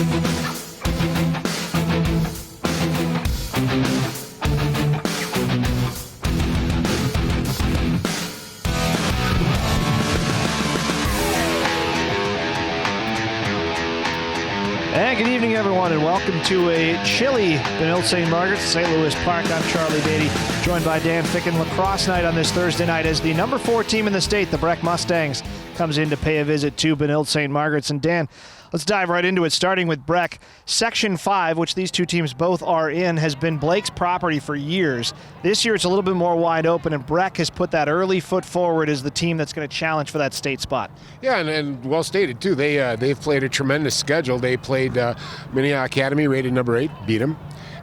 And good evening, everyone, and welcome to a chilly Benilde-St. Margaret, St. Louis Park. I'm Charlie Beatty, joined by Dan Ficken. Lacrosse night on this Thursday night as the number 4 team in the state, the Breck Mustangs, comes in to pay a visit to Benilde-St. Margaret's. And Dan, let's dive right into it, starting with Breck. Section 5, which these two teams both are in, has been Blake's property for years. This year it's a little bit more wide open, and Breck has put that early foot forward as the team that's going to challenge for that state spot. Yeah, and well stated, too. They've played a tremendous schedule. They played Minneapolis Academy, rated number 8, beat them.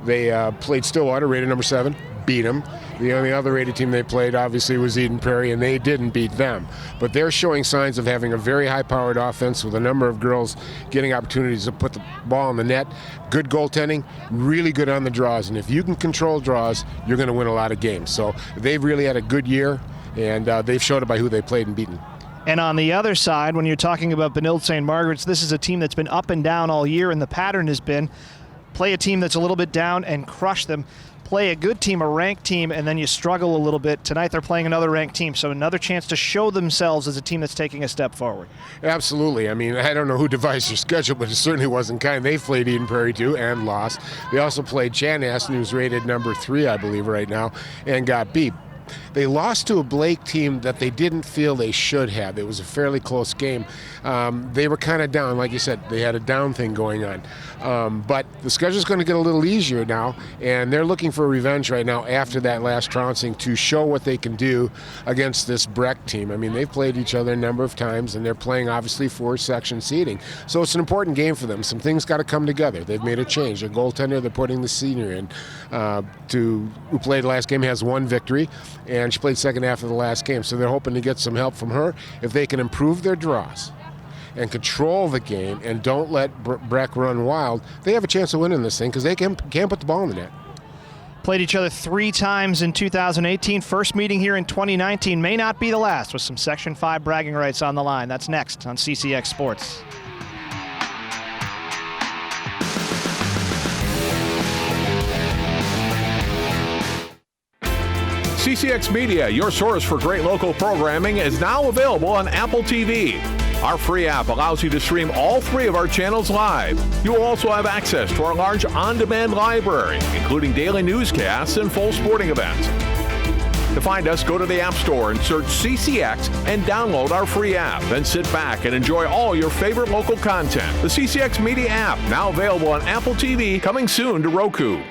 They played Stillwater, rated number 7, beat them. The only other rated team they played, obviously, was Eden Prairie, and they didn't beat them. But they're showing signs of having a very high-powered offense with a number of girls getting opportunities to put the ball in the net. Good goaltending, really good on the draws. And if you can control draws, you're going to win a lot of games. So they've really had a good year, and they've showed it by who they played and beaten. And on the other side, when you're talking about Benilde-St. Margaret's, this is a team that's been up and down all year, and the pattern has been play a team that's a little bit down and crush them. Play a good team, a ranked team, and then you struggle a little bit. Tonight they're playing another ranked team, so another chance to show themselves as a team that's taking a step forward. Absolutely. I mean, I don't know who devised their schedule, but it certainly wasn't kind. They've played Eden Prairie, too, and lost. They also played Chanhassen, who's rated number 3, I believe, right now, and got beat. They lost to a Blake team that they didn't feel they should have. It was a fairly close game. They were kind of down. Like you said, they had a down thing going on. But the schedule's going to get a little easier now, and they're looking for revenge right now after that last trouncing to show what they can do against this Breck team. I mean, they've played each other a number of times, and they're playing, obviously, for section seeding. So it's an important game for them. Some things got to come together. They've made a change. Their goaltender, they're putting the senior in, who played last game, has 1 victory, and she played second half of the last game. So they're hoping to get some help from her. If they can improve their draws and control the game and don't let Breck run wild, they have a chance of winning this thing because they can't put the ball in the net. Played each other 3 times in 2018. First meeting here in 2019 may not be the last, with some Section 5 bragging rights on the line. That's next on CCX Sports. CCX Media, your source for great local programming, is now available on Apple TV. Our free app allows you to stream all 3 of our channels live. You will also have access to our large on-demand library, including daily newscasts and full sporting events. To find us, go to the App Store and search CCX and download our free app. Then sit back and enjoy all your favorite local content. The CCX Media app, now available on Apple TV, coming soon to Roku.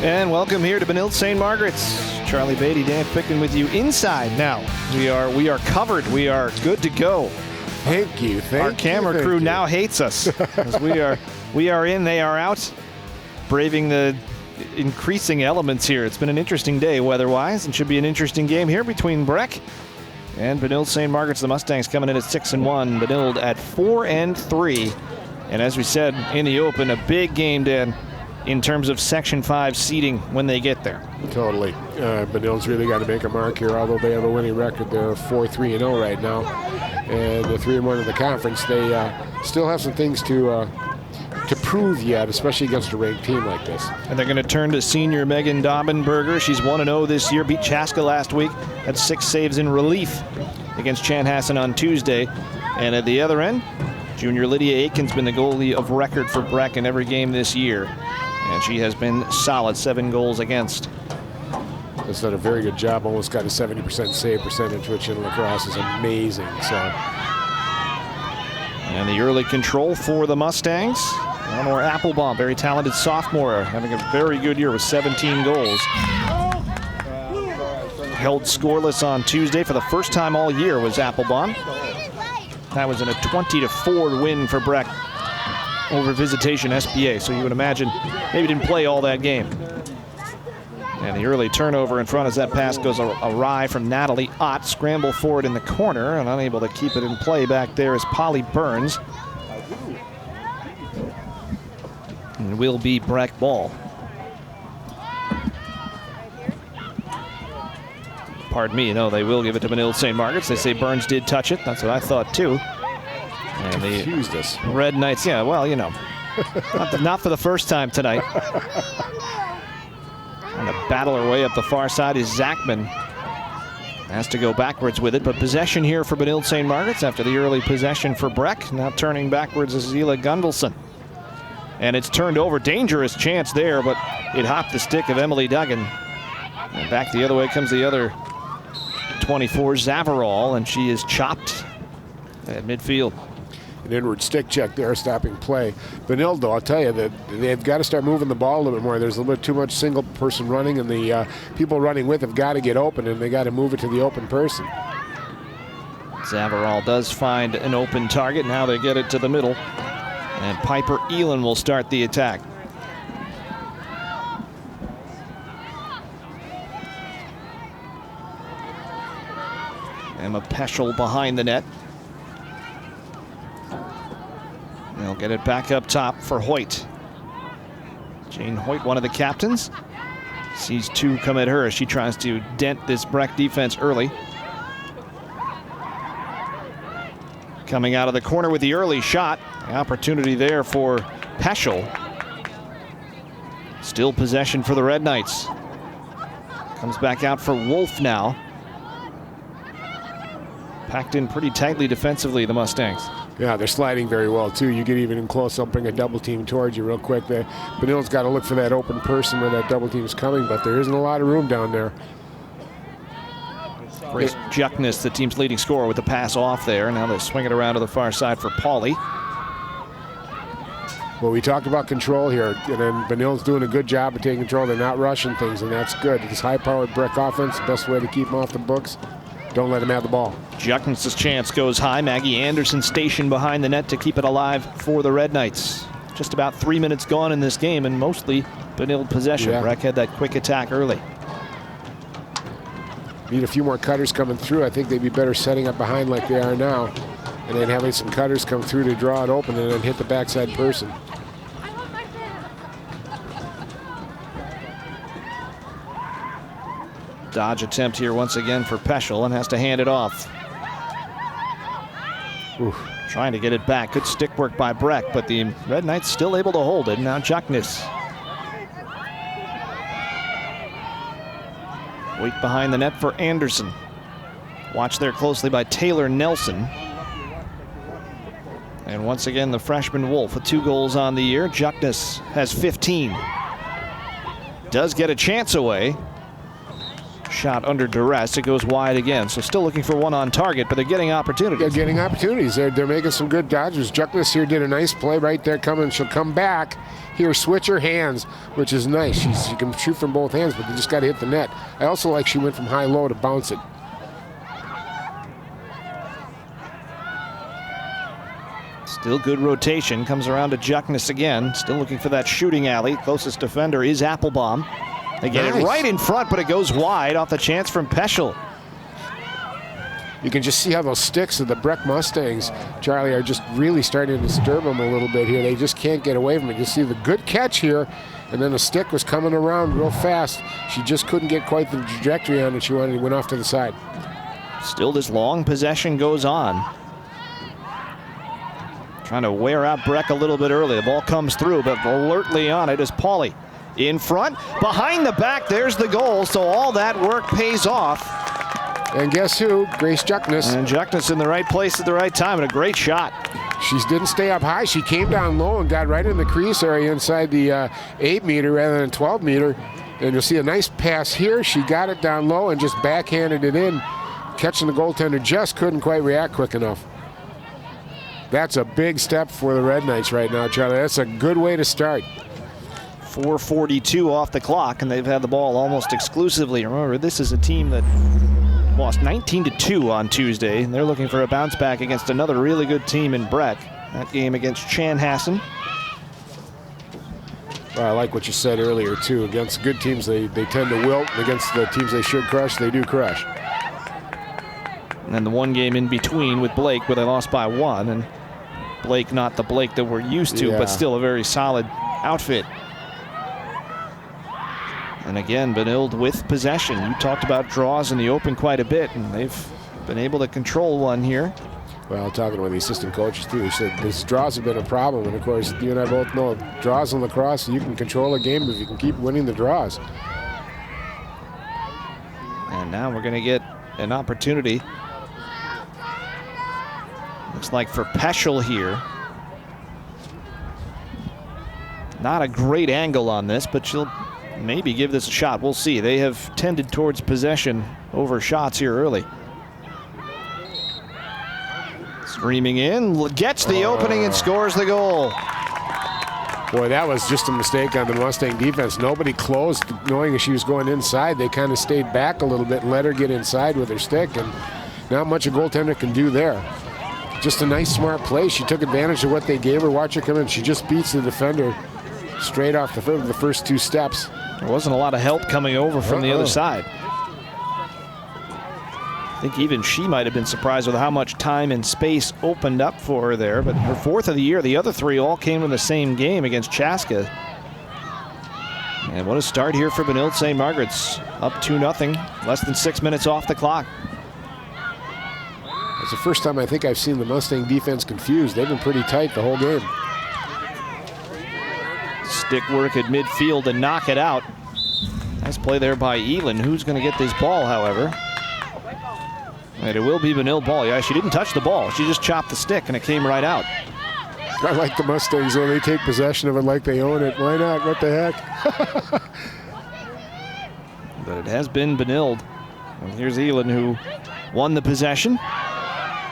And welcome here to Benilde-St. Margaret's. Charlie Beatty, Dan Ficken with you inside now. We are covered. We are good to go. Thank you. Our camera crew now hates us. As we are in, they are out, braving the increasing elements here. It's been an interesting day weather-wise, and should be an interesting game here between Breck and Benilde-St. Margaret's. The Mustangs coming in at 6-1. Benilde at 4-3. And as we said in the open, a big game, Dan, in terms of Section 5 seeding when they get there. Totally. Benilde's really got to make a mark here, although they have a winning record. They're 4-3-0 right now, and they're 3-1 in the conference. They still have some things to prove yet, especially against a ranked team like this. And they're going to turn to senior Megan Daubenberger. She's 1-0 this year, beat Chaska last week, had 6 saves in relief against Chanhassen on Tuesday. And at the other end, junior Lydia Aiken's been the goalie of record for Breck in every game this year. And she has been solid, 7 goals against. Has done a very good job. Almost got a 70% save percentage, which in lacrosse is amazing. So, and the early control for the Mustangs. Eleanor Applebaum, very talented sophomore, having a very good year with 17 goals. Held scoreless on Tuesday for the first time all year was Applebaum. That was in a 20-4 win for Breck over Visitation SBA, so you would imagine maybe didn't play all that game. And the early turnover in front as that pass goes awry from Natalie Ott. Scramble forward in the corner and unable to keep it in play back there is Polly Burns. And will be Breck ball. pardon me, no, they will give it to Benilde-St. Margaret's. They say Burns did touch it. That's what I thought, too. And Confused us. Red Knights, yeah, well, you know, not for the first time tonight. Trying to battle her way up the far side is Zachman. Has to go backwards with it, but possession here for Benilde-St. Margaret's after the early possession for Breck. Now turning backwards is Zila Gunvalson. And it's turned over. Dangerous chance there, but it hopped the stick of Emily Duggan. And back the other way comes the other 24, Zavarol, and she is chopped at midfield. An inward stick check there, stopping play. Benilde, I'll tell you that they've got to start moving the ball a little bit more. There's a little bit too much single person running, and the people running with have got to get open, and they got to move it to the open person. Zavarol does find an open target. Now they get it to the middle, and Piper Elin will start the attack. Emma Peschel behind the net. They'll get it back up top for Hoyt. Jane Hoyt, one of the captains, sees two come at her as she tries to dent this Breck defense early. Coming out of the corner with the early shot. The opportunity there for Peschel. Still possession for the Red Knights. Comes back out for Wolf now. Packed in pretty tightly defensively, the Mustangs. Yeah, they're sliding very well, too. You get even in close, they'll bring a double team towards you real quick. Benilde's got to look for that open person where that double team's coming, but there isn't a lot of room down there. Grace Juckness, the team's leading scorer, with the pass off there. Now they swing it around to the far side for Pauly. Well, we talked about control here, and then Benilde's doing a good job of taking control. They're not rushing things, and that's good. This high-powered Breck offense, the best way to keep them off the books. Don't let them have the ball. Juckness' chance goes high. Maggie Anderson stationed behind the net to keep it alive for the Red Knights. Just about 3 minutes gone in this game, and mostly Benilde possession. Yeah. Breck had that quick attack early. Need a few more cutters coming through. I think they'd be better setting up behind like they are now, and then having some cutters come through to draw it open and then hit the backside person. Dodge attempt here once again for Peschel, and has to hand it off. Oof. Trying to get it back. Good stick work by Breck, but the Red Knights still able to hold it. Now Juckness. Wait behind the net for Anderson. Watched there closely by Taylor Nelson. And once again, the freshman Wolf with 2 goals on the year. Juckness has 15. Does get a chance away. Shot under duress. It goes wide again. So still looking for one on target, but they're getting opportunities. They're getting opportunities. They're making some good dodges. Juckness here did a nice play right there coming. She'll come back here, switch her hands, which is nice. She can shoot from both hands, but they just got to hit the net. I also like she went from high-low to bounce it. Still good rotation. Comes around to Juckness again. Still looking for that shooting alley. Closest defender is Applebaum. They get it right in front, but it goes wide off the chance from Peschel. You can just see how those sticks of the Breck Mustangs, Charlie, are just really starting to disturb them a little bit here. They just can't get away from it. You see the good catch here, and then the stick was coming around real fast. She just couldn't get quite the trajectory on it. She went off to the side. Still this long possession goes on. Trying to wear out Breck a little bit early. The ball comes through, but alertly on it is Pauly. In front, behind the back, there's the goal. So all that work pays off. And guess who? Grace Juckness. And Juckness in the right place at the right time, and a great shot. She didn't stay up high. She came down low and got right in the crease area inside the 8 meter rather than 12 meter. And you'll see a nice pass here. She got it down low and just backhanded it in. Catching the goaltender just couldn't quite react quick enough. That's a big step for the Red Knights right now, Charlie. That's a good way to start. 4:42 off the clock, and they've had the ball almost exclusively. Remember, this is a team that lost 19-2 on Tuesday, and they're looking for a bounce back against another really good team in Breck. That game against Chanhassen. Well, I like what you said earlier, too. Against good teams, they tend to wilt. And against the teams they should crush, they do crush. And then the one game in between with Blake, where they lost by 1. And Blake, not the Blake that we're used to, but still a very solid outfit. And again, Benilde with possession. You talked about draws in the open quite a bit, and they've been able to control one here. Well, talking with the assistant coaches too, he said these draws have been a problem. And of course, you and I both know draws in lacrosse, you can control a game if you can keep winning the draws. And now we're going to get an opportunity. Looks like for Peschel here. Not a great angle on this, but she'll maybe give this a shot. We'll see. They have tended towards possession over shots here early. Streaming in, gets the opening and scores the goal. Boy, that was just a mistake on the Mustang defense. Nobody closed knowing she was going inside. They kind of stayed back a little bit and let her get inside with her stick, and not much a goaltender can do there. Just a nice, smart play. She took advantage of what they gave her. Watch her come in. She just beats the defender straight off the first two steps. There wasn't a lot of help coming over from the other side. I think even she might have been surprised with how much time and space opened up for her there. But her fourth of the year, the other three all came in the same game against Chaska. And what a start here for Benilde-St. Margaret's. Up 2-0, less than 6 minutes off the clock. It's the first time I think I've seen the Mustang defense confused. They've been pretty tight the whole game. Stick work at midfield to knock it out. Nice play there by Elin. Who's going to get this ball, however? And it will be Benilde ball. Yeah, she didn't touch the ball. She just chopped the stick, and it came right out. I like the Mustangs, though. They take possession of it like they own it. Why not? What the heck? But it has been Benilde. And here's Elin, who won the possession.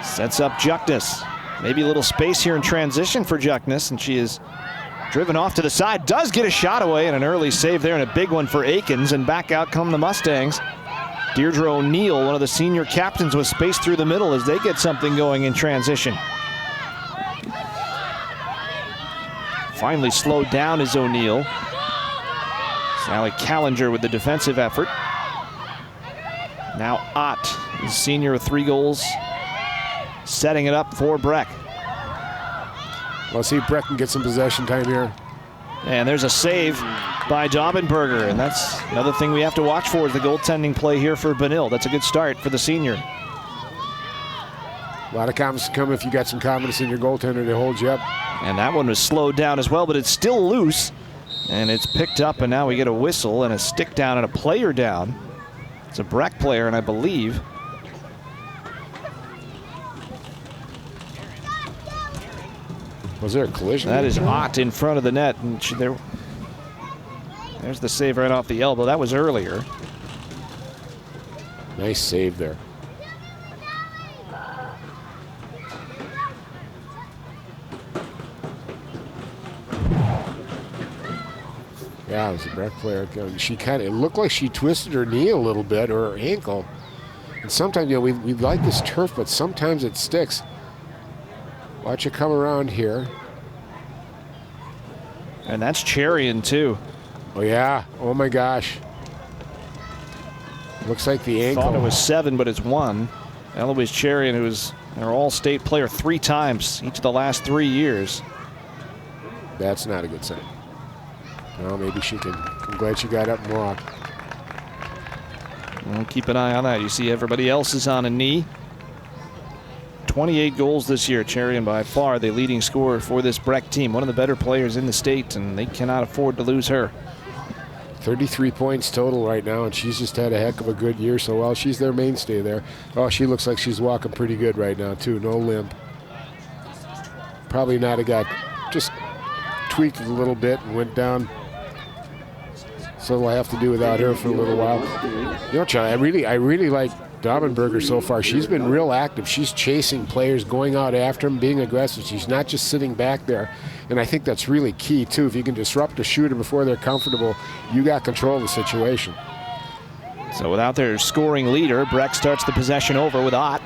Sets up Juckness. Maybe a little space here in transition for Juckness, and she is driven off to the side. Does get a shot away, and an early save there, and a big one for Aikens, and back out come the Mustangs. Deirdre O'Neill, one of the senior captains, with space through the middle as they get something going in transition. Finally slowed down is O'Neill. Sally Callinger with the defensive effort. Now Ott, the senior with 3 goals, setting it up for Breck. Well, see if Breck can get some possession time here. And there's a save by Daubenberger, and that's another thing we have to watch for is the goaltending play here for Benilde. That's a good start for the senior. A lot of confidence come if you got some confidence in your goaltender to hold you up. And that one was slowed down as well, but it's still loose, and it's picked up, and now we get a whistle and a stick down and a player down. It's a Breck player, and I believe was there a collision? that is Ott in front of the net, and there's the save right off the elbow. That was earlier. Nice save there. Yeah, it was a Breck player. She it looked like she twisted her knee a little bit, or her ankle. And sometimes, we like this turf, but sometimes it sticks. Watch it come around here. And that's Cherian too. Oh yeah, oh my gosh. Looks like the ankle. Thought it was 7, but it's 1. Eloise Cherian, who is our all-state player 3 times each of the last 3 years. That's not a good sign. Well, maybe she can. I'm glad she got up and walked. We'll keep an eye on that. You see everybody else is on a knee. 28 goals this year. Cherian by far the leading scorer for this Breck team. One of the better players in the state, and they cannot afford to lose her. 33 points total right now, and she's just had a heck of a good year. So, well, she's their mainstay there. Oh, she looks like she's walking pretty good right now, too. No limp. Probably not a guy. Just tweaked it a little bit and went down. So we'll have to do without her for a little while. You know, Charlie, I really like Daubenberger so far. She's been real active. She's chasing players, going out after them, being aggressive. She's not just sitting back there. And I think that's really key, too. If you can disrupt a shooter before they're comfortable, you got control of the situation. So without their scoring leader, Breck starts the possession over with Ott.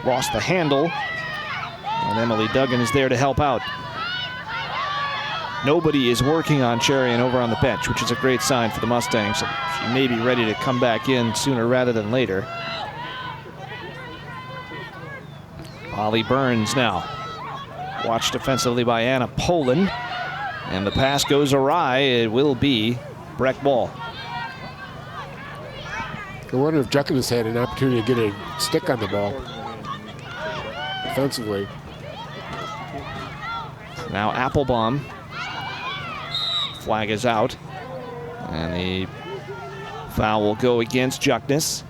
Lost the handle. And Emily Duggan is there to help out. Nobody is working on Cherian over on the bench, which is a great sign for the Mustangs. She may be ready to come back in sooner rather than later. Holly Burns now. Watched defensively by Anna Poland. And the pass goes awry. It will be Breck ball. I wonder if Juckins had an opportunity to get a stick on the ball defensively. Now Applebaum. Flag is out. And the foul will go against Jucknis.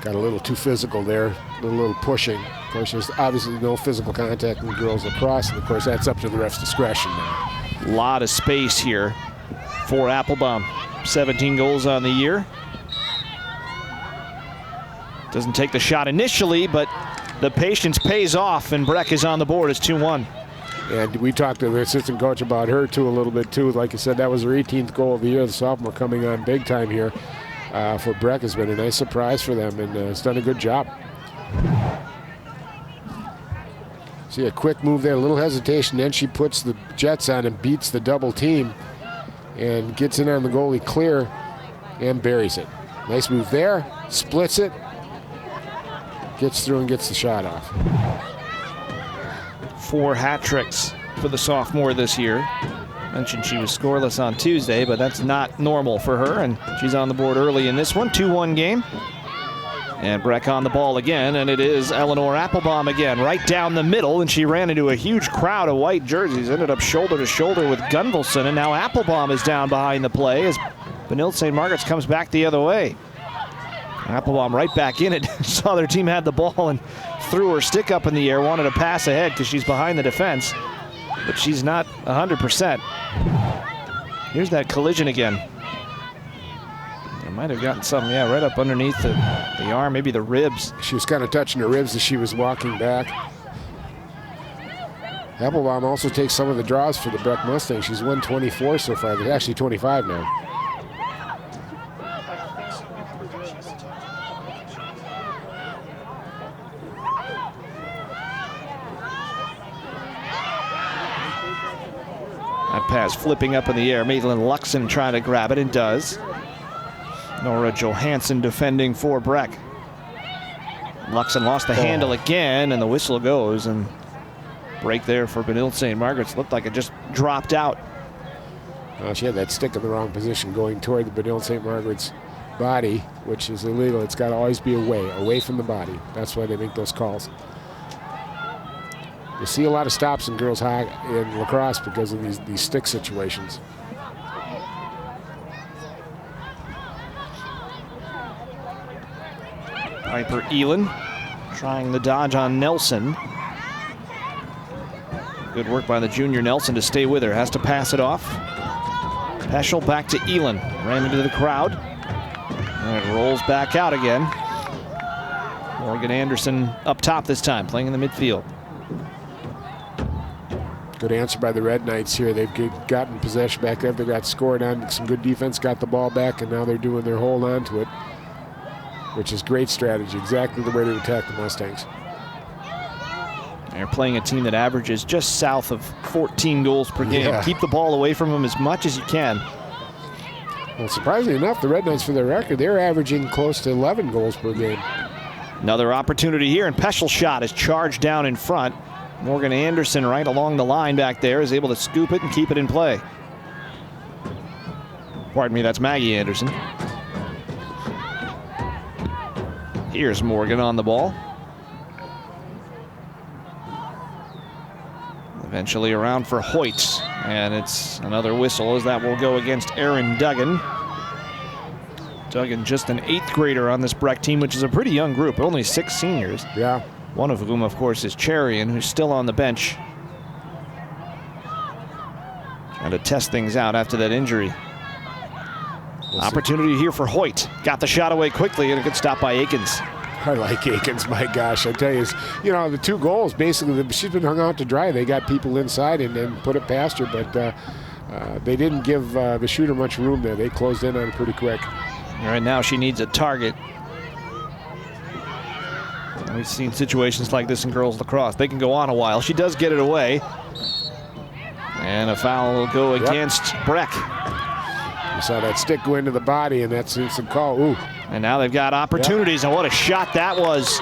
Got a little too physical there, a little pushing. Of course, there's obviously no physical contact in girls lacrosse, and of course that's up to the ref's discretion now. A lot of space here for Applebaum. 17 goals on the year. Doesn't take the shot initially, but the patience pays off, and Breck is on the board. It's 2-1. And we talked to the assistant coach about her too a little bit too. Like I said, that was her 18th goal of the year. The sophomore coming on big time here for Breck has been a nice surprise for them, and has done a good job. See a quick move there, a little hesitation, then she puts the Jets on and beats the double team and gets in on the goalie clear and buries it. Nice move there, splits it, gets through and gets the shot off. 4 hat tricks for the sophomore this year. Mentioned she was scoreless on Tuesday, but that's not normal for her, and she's on the board early in this one. 2-1 game. And Breck on the ball again, and it is Eleanor Applebaum again, right down the middle, and she ran into a huge crowd of white jerseys, ended up shoulder to shoulder with Gunvalson, and now Applebaum is down behind the play as Benilde-St. Margaret's comes back the other way. Applebaum right back in it, saw their team had the ball and threw her stick up in the air, wanted to pass ahead because she's behind the defense, but she's not 100%. Here's that collision again. Might have gotten something, yeah, right up underneath the arm, maybe the ribs. She was kind of touching her ribs as she was walking back. Applebaum also takes some of the draws for the Breck Mustangs. She's won 24 so far. They're actually 25 now. That pass flipping up in the air. Maitland Luxon trying to grab it and does. Nora Johansson defending for Breck. Luxon lost the handle again, and the whistle goes, and break there for Benilde-St. Margaret's. Looked like it just dropped out. She had that stick in the wrong position going toward the Benilde-St. Margaret's body, which is illegal. It's got to always be away from the body. That's why they make those calls. You see a lot of stops in girls' hockey in lacrosse because of these stick situations. Piper Elin trying the dodge on Nelson. Good work by the junior Nelson to stay with her. Has to pass it off. Peschel back to Elin. Ran into the crowd. And it rolls back out again. Morgan Anderson up top this time, playing in the midfield. Good answer by the Red Knights here. They've gotten possession back there. They got scored on. Some good defense, got the ball back, and now they're doing their hold on to it, which is great strategy. Exactly the way to attack the Mustangs. They're playing a team that averages just south of 14 goals per game. Yeah. Keep the ball away from them as much as you can. Well, surprisingly enough, the Red Knights, for their record, they're averaging close to 11 goals per game. Another opportunity here, and Peschel's shot is charged down in front. Morgan Anderson right along the line back there is able to scoop it and keep it in play. Pardon me, that's Maggie Anderson. Here's Morgan on the ball. Eventually around for Hoyt, and it's another whistle as that will go against Erin Duggan. Duggan just an 8th grader on this Breck team, which is a pretty young group, only 6 seniors. Yeah. One of whom, of course, is Cherian, who's still on the bench. Trying to test things out after that injury. Opportunity here for Hoyt. Got the shot away quickly, and a good stop by Akins. I like Akins, my gosh. I tell you, the 2 goals, basically, she's been hung out to dry. They got people inside and then put it past her, but they didn't give the shooter much room there. They closed in on it pretty quick. Right now, she needs a target. We've seen situations like this in girls lacrosse. They can go on a while. She does get it away. And a foul will go against Breck. You saw that stick go into the body, and that's a call. Ooh. And now they've got opportunities, and what a shot that was.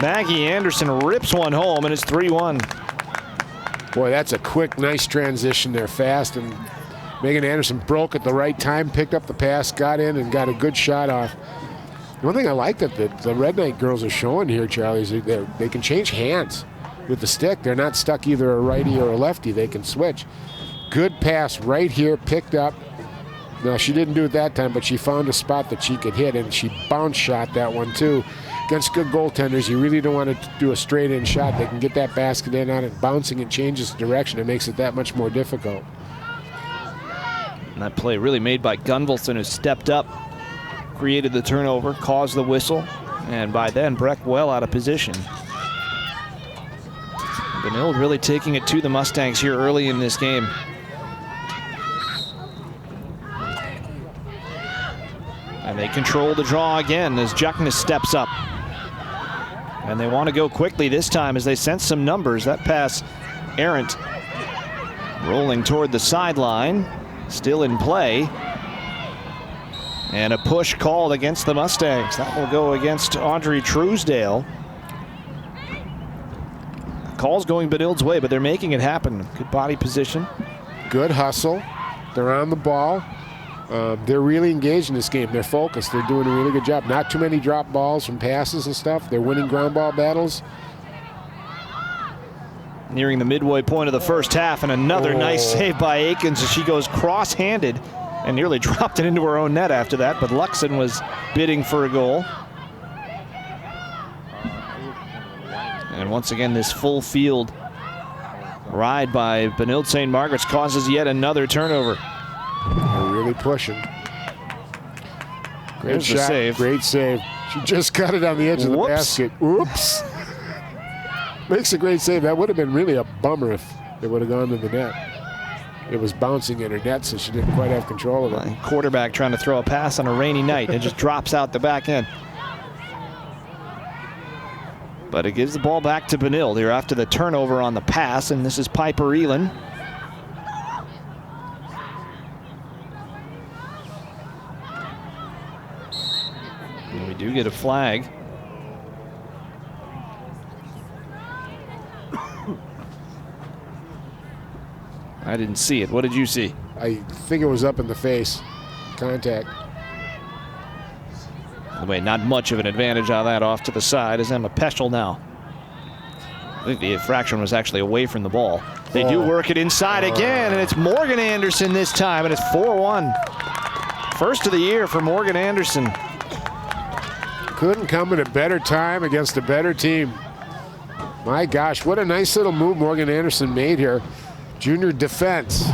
Maggie Anderson rips one home, and it's 3-1. Boy, that's a quick, nice transition there, fast. And Megan Anderson broke at the right time, picked up the pass, got in, and got a good shot off. One thing I like that the Red Knight girls are showing here, Charlie, is they can change hands with the stick. They're not stuck either a righty or a lefty. They can switch. Good pass right here, picked up. Now, she didn't do it that time, but she found a spot that she could hit, and she bounce shot that one, too. Against good goaltenders, you really don't want to do a straight-in shot. They can get that basket in on it, bouncing and changes direction. It makes it that much more difficult. And that play really made by Gunvalson, who stepped up, created the turnover, caused the whistle, and by then, Breck well out of position. Benilde really taking it to the Mustangs here early in this game. And they control the draw again as Juckness steps up. And they want to go quickly this time as they sense some numbers. That pass errant, rolling toward the sideline, still in play. And a push called against the Mustangs. That will go against Audrey Truesdale. Call's going Benilde's way, but they're making it happen. Good body position. Good hustle. They're on the ball. They're really engaged in this game. They're focused. They're doing a really good job. Not too many drop balls from passes and stuff. They're winning ground ball battles. Nearing the midway point of the first half, and another nice save by Akins as she goes cross-handed and nearly dropped it into her own net after that, but Luxon was bidding for a goal. And once again, this full field ride by Benilde-St. Margaret's causes yet another turnover. They're really pushing. Great shot, save. Great save. She just cut it on the edge of the basket. Oops. Makes a great save. That would have been really a bummer if it would have gone to the net. It was bouncing in her net, so she didn't quite have control of it. Quarterback trying to throw a pass on a rainy night. It just drops out the back end. But it gives the ball back to Benilde here after the turnover on the pass, and this is Piper Elin. And we do get a flag. I didn't see it. What did you see? I think it was up in the face. Contact. By the way, not much of an advantage out of that off to the side as Emma Peschel now. I think the infraction was actually away from the ball. They do work it inside again, and it's Morgan Anderson this time, and it's 4-1. First of the year for Morgan Anderson. Couldn't come at a better time against a better team. My gosh, what a nice little move Morgan Anderson made here. Junior defense.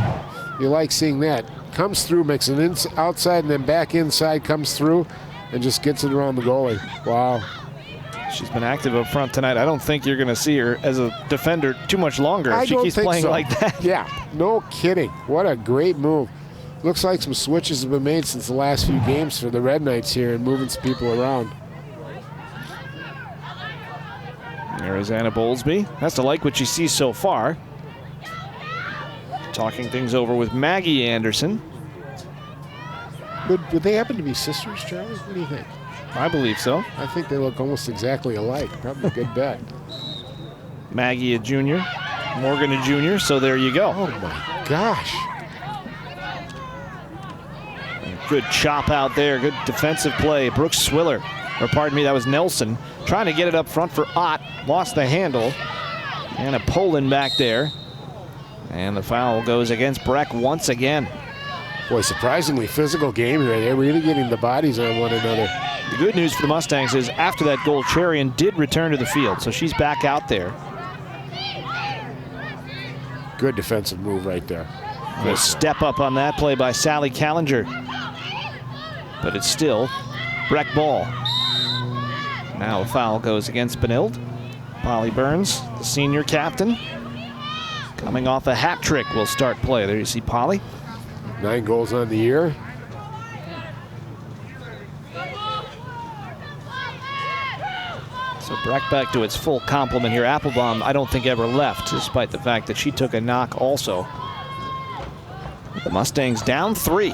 You like seeing that. Comes through, makes an outside and then back inside, comes through and just gets it around the goalie. Wow. She's been active up front tonight. I don't think you're going to see her as a defender too much longer if she keeps playing like that. Yeah, no kidding. What a great move. Looks like some switches have been made since the last few games for the Red Knights here and moving some people around. There is Anna Bowlesby. Has to like what she sees so far. Talking things over with Maggie Anderson. Would they happen to be sisters, Charlie? What do you think? I believe so. I think they look almost exactly alike. Probably a good bet. Maggie a junior, Morgan a junior, so there you go. Oh my gosh. Good chop out there, good defensive play. Brooks Swiller, or pardon me, that was Nelson, trying to get it up front for Ott. Lost the handle. And a Poland back there. And the foul goes against Breck once again. Boy, surprisingly physical game here. They're really getting the bodies on one another. The good news for the Mustangs is after that goal, Cherian did return to the field, so she's back out there. Good defensive move right there. A step up on that play by Sally Callinger. But it's still Breck ball. Now a foul goes against Benilde. Polly Burns, the senior captain, coming off a hat trick, will start play. There you see Polly. 9 goals on the year. So Breck back to its full complement here. Applebaum, I don't think ever left, despite the fact that she took a knock also. The Mustangs down 3.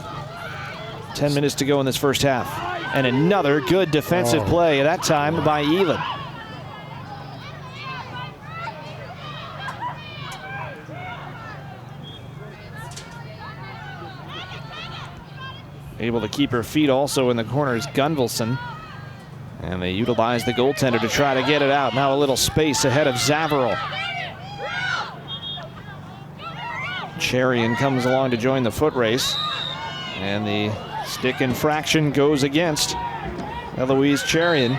10 minutes to go in this first half. And another good defensive play, that time by Elin. Able to keep her feet also in the corners, Gunvalson. And they utilize the goaltender to try to get it out. Now a little space ahead of Zavarro. Cherian comes along to join the foot race. And the stick infraction goes against Eloise Cherian.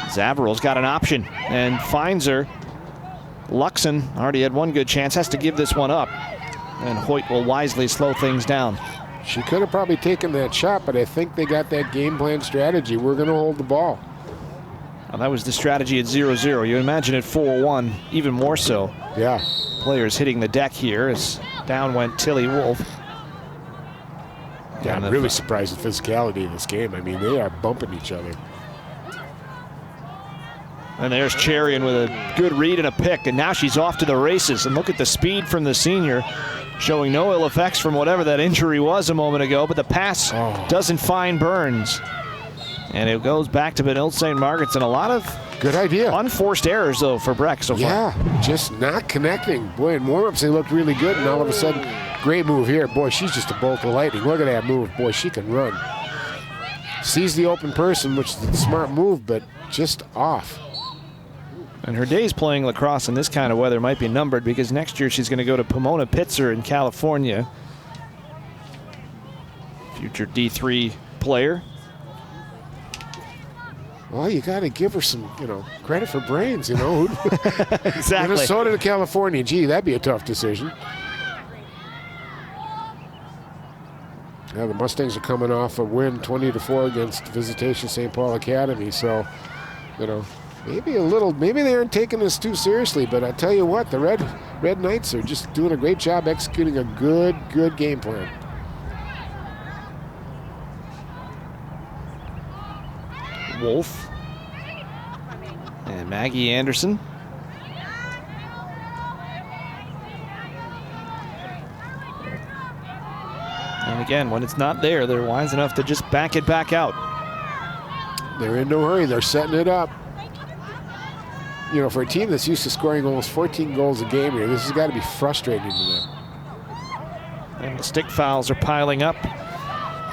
Zavarro's got an option and finds her. Luxon already had one good chance, has to give this one up. And Hoyt will wisely slow things down. She could have probably taken that shot, but I think they got that game plan strategy. We're going to hold the ball. Well, that was the strategy at 0-0. You imagine at 4-1, even more so. Yeah. Players hitting the deck here as down went Tilly Wolf. Yeah, I'm really surprised at the physicality in this game. I mean, they are bumping each other. And there's Cherian with a good read and a pick, and now she's off to the races. And look at the speed from the senior, showing no ill effects from whatever that injury was a moment ago, but the pass doesn't find Burns. And it goes back to Benilde-St. Margaret's, and a lot of good idea. Unforced errors, though, for Breck so far. Yeah, just not connecting. Boy, in warm-ups, they looked really good, and all of a sudden, great move here. Boy, she's just a bolt of lightning. Look at that move. Boy, she can run. Sees the open person, which is a smart move, but just off. And her days playing lacrosse in this kind of weather might be numbered, because next year she's going to go to Pomona Pitzer in California. Future D3 player. Well, you got to give her some, credit for brains, Exactly. Minnesota to California, gee, that'd be a tough decision. Now the Mustangs are coming off a win 20-4 against Visitation St. Paul Academy, so, maybe they aren't taking this too seriously, but I tell you what, the Red Knights are just doing a great job executing a good game plan. Wolf and Maggie Anderson. And again, when it's not there, they're wise enough to just back it back out. They're in no hurry. They're setting it up. For a team that's used to scoring almost 14 goals a game here, this has got to be frustrating to them. And the stick fouls are piling up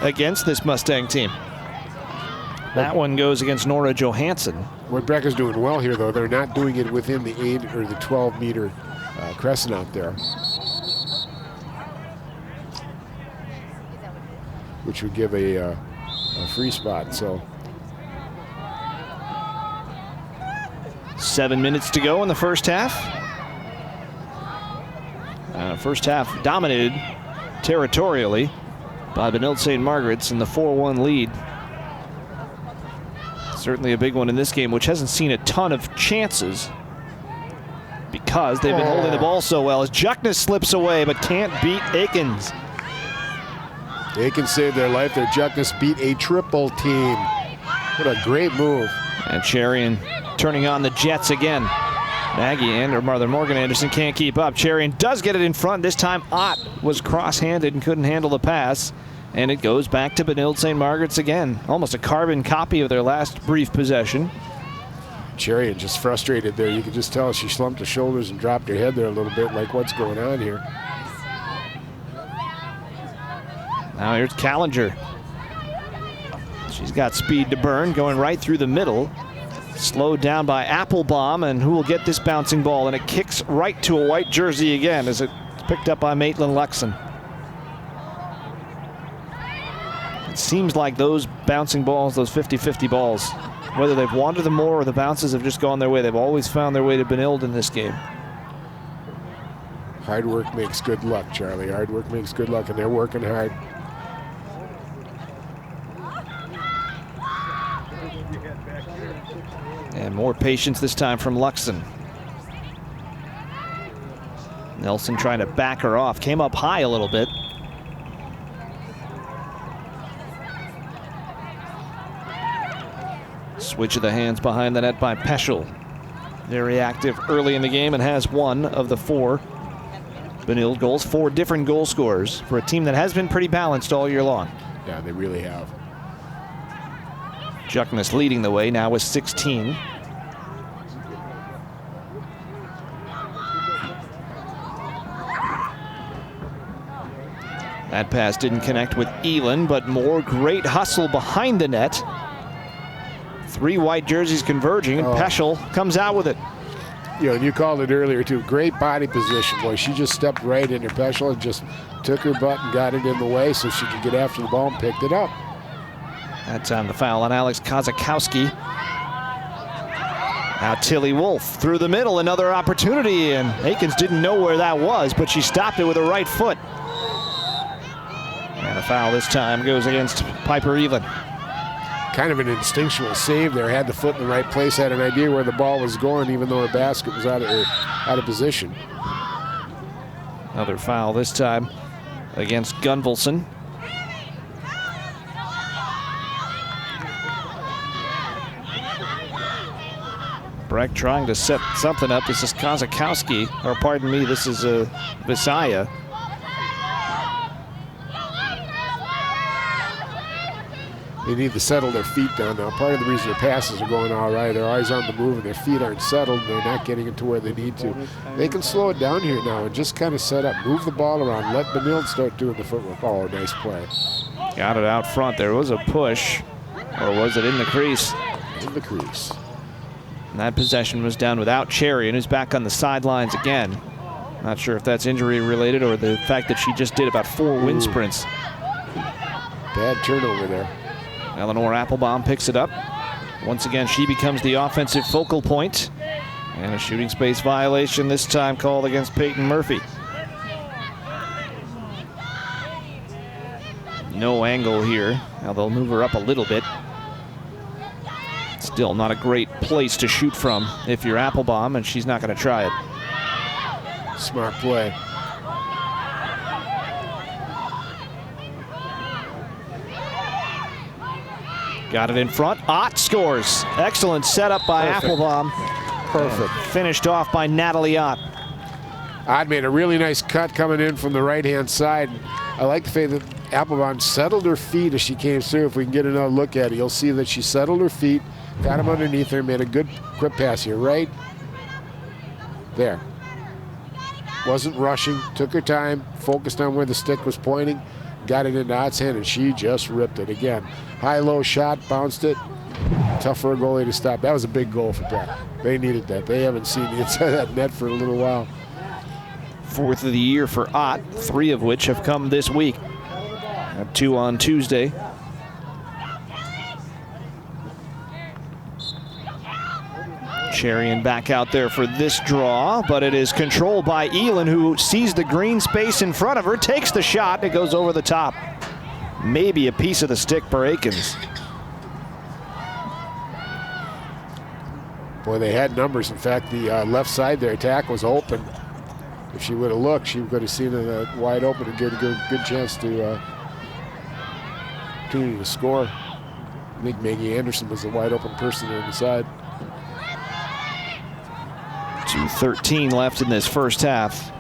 against this Mustang team. That one goes against Nora Johansson. What Breck is doing well here, though, they're not doing it within the 8 or the 12-meter crescent out there, which would give a free spot. So 7 minutes to go in the first half. First half dominated territorially by Benilde-St. Margaret's in the 4-1 lead. Certainly a big one in this game, which hasn't seen a ton of chances because they've been holding the ball so well. As Juckness slips away but can't beat Aikens. Aikens saved their life there. Juckness beat a triple team. What a great move. And Cherian turning on the Jets again. Maggie or Morgan Anderson can't keep up. Cherian does get it in front. This time Ott was cross-handed and couldn't handle the pass. And it goes back to Benilde-St. Margaret's again. Almost a carbon copy of their last brief possession. Cherian just frustrated there. You could just tell she slumped her shoulders and dropped her head there a little bit, like what's going on here. Now here's Callinger. She's got speed to burn, going right through the middle. Slowed down by Applebaum, and who will get this bouncing ball? And it kicks right to a white jersey again as it's picked up by Maitland Luxon. It seems like those bouncing balls, those 50-50 balls, whether they've wanted them more or the bounces have just gone their way, they've always found their way to Benilde in this game. Hard work makes good luck, Charlie. Hard work makes good luck, and they're working hard. And more patience this time from Luxon. Nelson trying to back her off. Came up high a little bit. Switch of the hands behind the net by Peschel. Very active early in the game and has one of the 4 Benilde goals. 4 different goal scorers for a team that has been pretty balanced all year long. Yeah, they really have. Juckness leading the way now with 16. That pass didn't connect with Elin, but more great hustle behind the net. 3 white jerseys converging, and Peschel comes out with it. And you called it earlier too. Great body position, boy. She just stepped right in her. Peschel and just took her butt and got it in the way so she could get after the ball and picked it up. That time the foul on Alex Kozakowski. Now Tilly Wolf through the middle, another opportunity, and Akins didn't know where that was, but she stopped it with her right foot. And a foul this time goes against Piper Elin. Kind of an instinctual save there. Had the foot in the right place, had an idea where the ball was going, even though her basket was out of position. Another foul this time against Gunvalson. Breck trying to set something up. This is Kozakowski, or pardon me, this is Visaya. They need to settle their feet down now. Part of the reason their passes are going all right, they're always on the move and their feet aren't settled and they're not getting it to where they need to. They can slow it down here now and just kind of set up, move the ball around, let Benilde start doing the footwork. Oh, nice play. Got it out front. There was a push, or was it in the crease? In the crease. And that possession was down without Cherian, who's back on the sidelines again. Not sure if that's injury related or the fact that she just did about 4 wind sprints. Bad turnover there. Eleanor Applebaum picks it up. Once again, she becomes the offensive focal point. And a shooting space violation this time called against Peyton Murphy. No angle here. Now they'll move her up a little bit. Still not a great place to shoot from if you're Applebaum, and she's not going to try it. Smart play. Got it in front. Ott scores. Excellent setup by Applebaum. Perfect. And finished off by Natalie Ott. Ott made a really nice cut coming in from the right-hand side. I like the fact that Applebaum settled her feet as she came through. If we can get another look at it, you'll see that she settled her feet, got them underneath her, made a good quick pass here, right there. Wasn't rushing, took her time, focused on where the stick was pointing, got it into Ott's hand, and she just ripped it again. High-low shot, bounced it. Tough for a goalie to stop. That was a big goal for Breck. They needed that. They haven't seen the inside of that net for a little while. 4th of the year for Ott, 3 of which have come this week. 2 on Tuesday. Cherian back out there for this draw, but it is controlled by Elin, who sees the green space in front of her, takes the shot, it goes over the top. Maybe a piece of the stick for Akins. Boy, they had numbers. In fact, the left side, their attack was open. If she would have looked, she would have seen it wide open and get a good chance to score. I think Maggie Anderson was the wide open person there on the side. 2:13 left in this first half.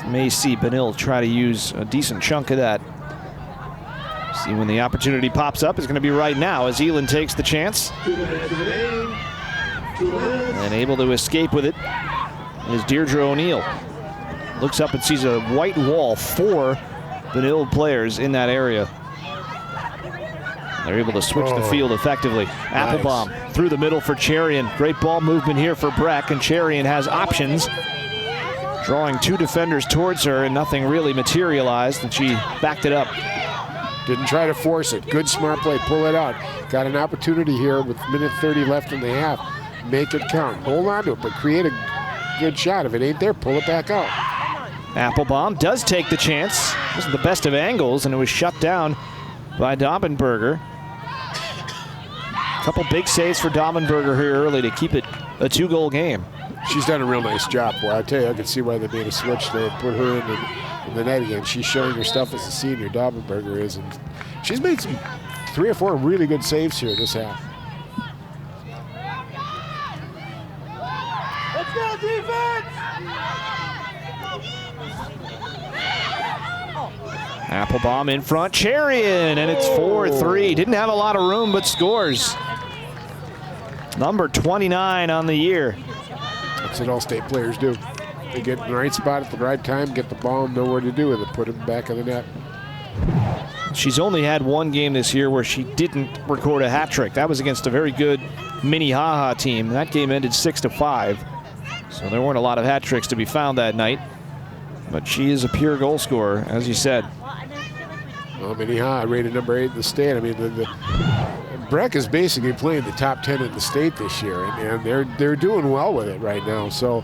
We may see Benilde try to use a decent chunk of that. See when the opportunity pops up is going to be right now as Elin takes the chance. And able to escape with it is Deirdre O'Neill. Looks up and sees a white wall, 4 Benilde players in that area. They're able to switch the field effectively. Nice. Applebaum through the middle for Cherian. Great ball movement here for Breck, and Cherian has options. Drawing 2 defenders towards her, and nothing really materialized, and she backed it up. Didn't try to force it. Good, smart play. Pull it out. Got an opportunity here with minute 30 left in the half. Make it count. Hold on to it, but create a good shot. If it ain't there, pull it back out. Applebaum does take the chance. Wasn't the best of angles, and it was shut down by Daubenberger. A couple big saves for Daubenberger here early to keep it a 2-goal game. She's done a real nice job, boy. I tell you, I can see why they made a switch there and put her in the net again. She's showing her stuff as a senior, Daubenberger is. And she's made 3 or 4 really good saves here this half. Let's go, defense! Applebaum in front, Cherian, and it's 4-3. Didn't have a lot of room, but scores. Number 29 on the year. That's what all state players do. They get in the right spot at the right time, get the ball, and know where to do with it. Put it back of the net. She's only had one game this year where she didn't record a hat trick. That was against a very good Minnehaha team. That game ended 6-5. So there weren't a lot of hat tricks to be found that night. But she is a pure goal scorer, as you said. Well, Minnehaha rated number 8 in the state. I mean, the Breck is basically playing the top 10 in the state this year, and they're doing well with it right now. So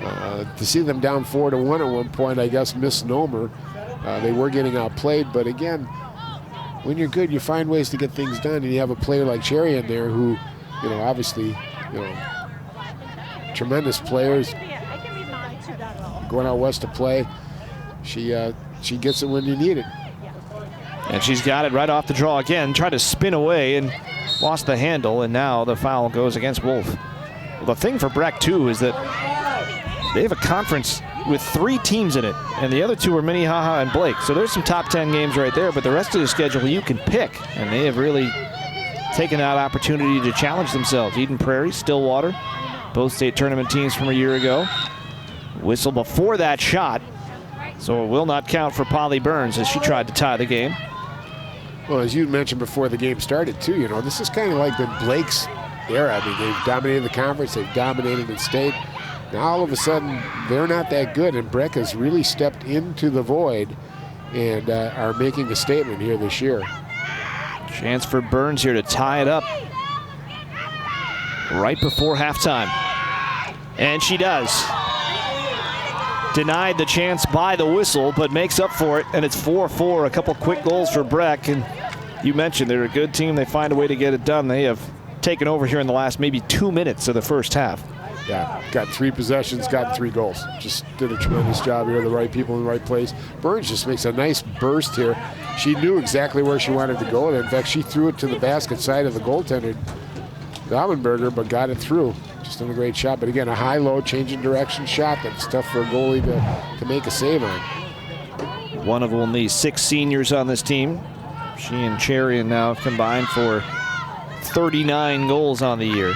to see them down 4-1 at one point, I guess misnomer. They were getting outplayed, but again, when you're good, you find ways to get things done, and you have a player like Cherry in there who, obviously, tremendous players going out west to play. She gets it when you need it. And she's got it right off the draw again. Tried to spin away and lost the handle, and now the foul goes against Wolf. Well, the thing for Breck, too, is that they have a conference with 3 teams in it, and the other 2 are Minnehaha and Blake. So there's some top 10 games right there, but the rest of the schedule you can pick, and they have really taken that opportunity to challenge themselves. Eden Prairie, Stillwater, both state tournament teams from a year ago. Whistle before that shot, so it will not count for Polly Burns as she tried to tie the game. Well, as you mentioned before the game started, too, this has kind of like been Blake's era. I mean, they've dominated the conference, they've dominated the state. Now, all of a sudden, they're not that good, and Breck has really stepped into the void and are making a statement here this year. Chance for Burns here to tie it up right before halftime. And she does. Denied the chance by the whistle, but makes up for it, and it's 4-4. A couple quick goals for Breck, and you mentioned they're a good team. They find a way to get it done. They have taken over here in the last maybe 2 minutes of the first half. Yeah, got 3 possessions, got 3 goals. Just did a tremendous job here. The right people in the right place. Burns just makes a nice burst here. She knew exactly where she wanted to go. In fact, she threw it to the basket side of the goaltender, Daubenberger, but got it through. Just done a great shot. But again, a high-low, changing direction shot that's tough for a goalie to make a save on. One of only 6 seniors on this team. She and Charian now combined for 39 goals on the year.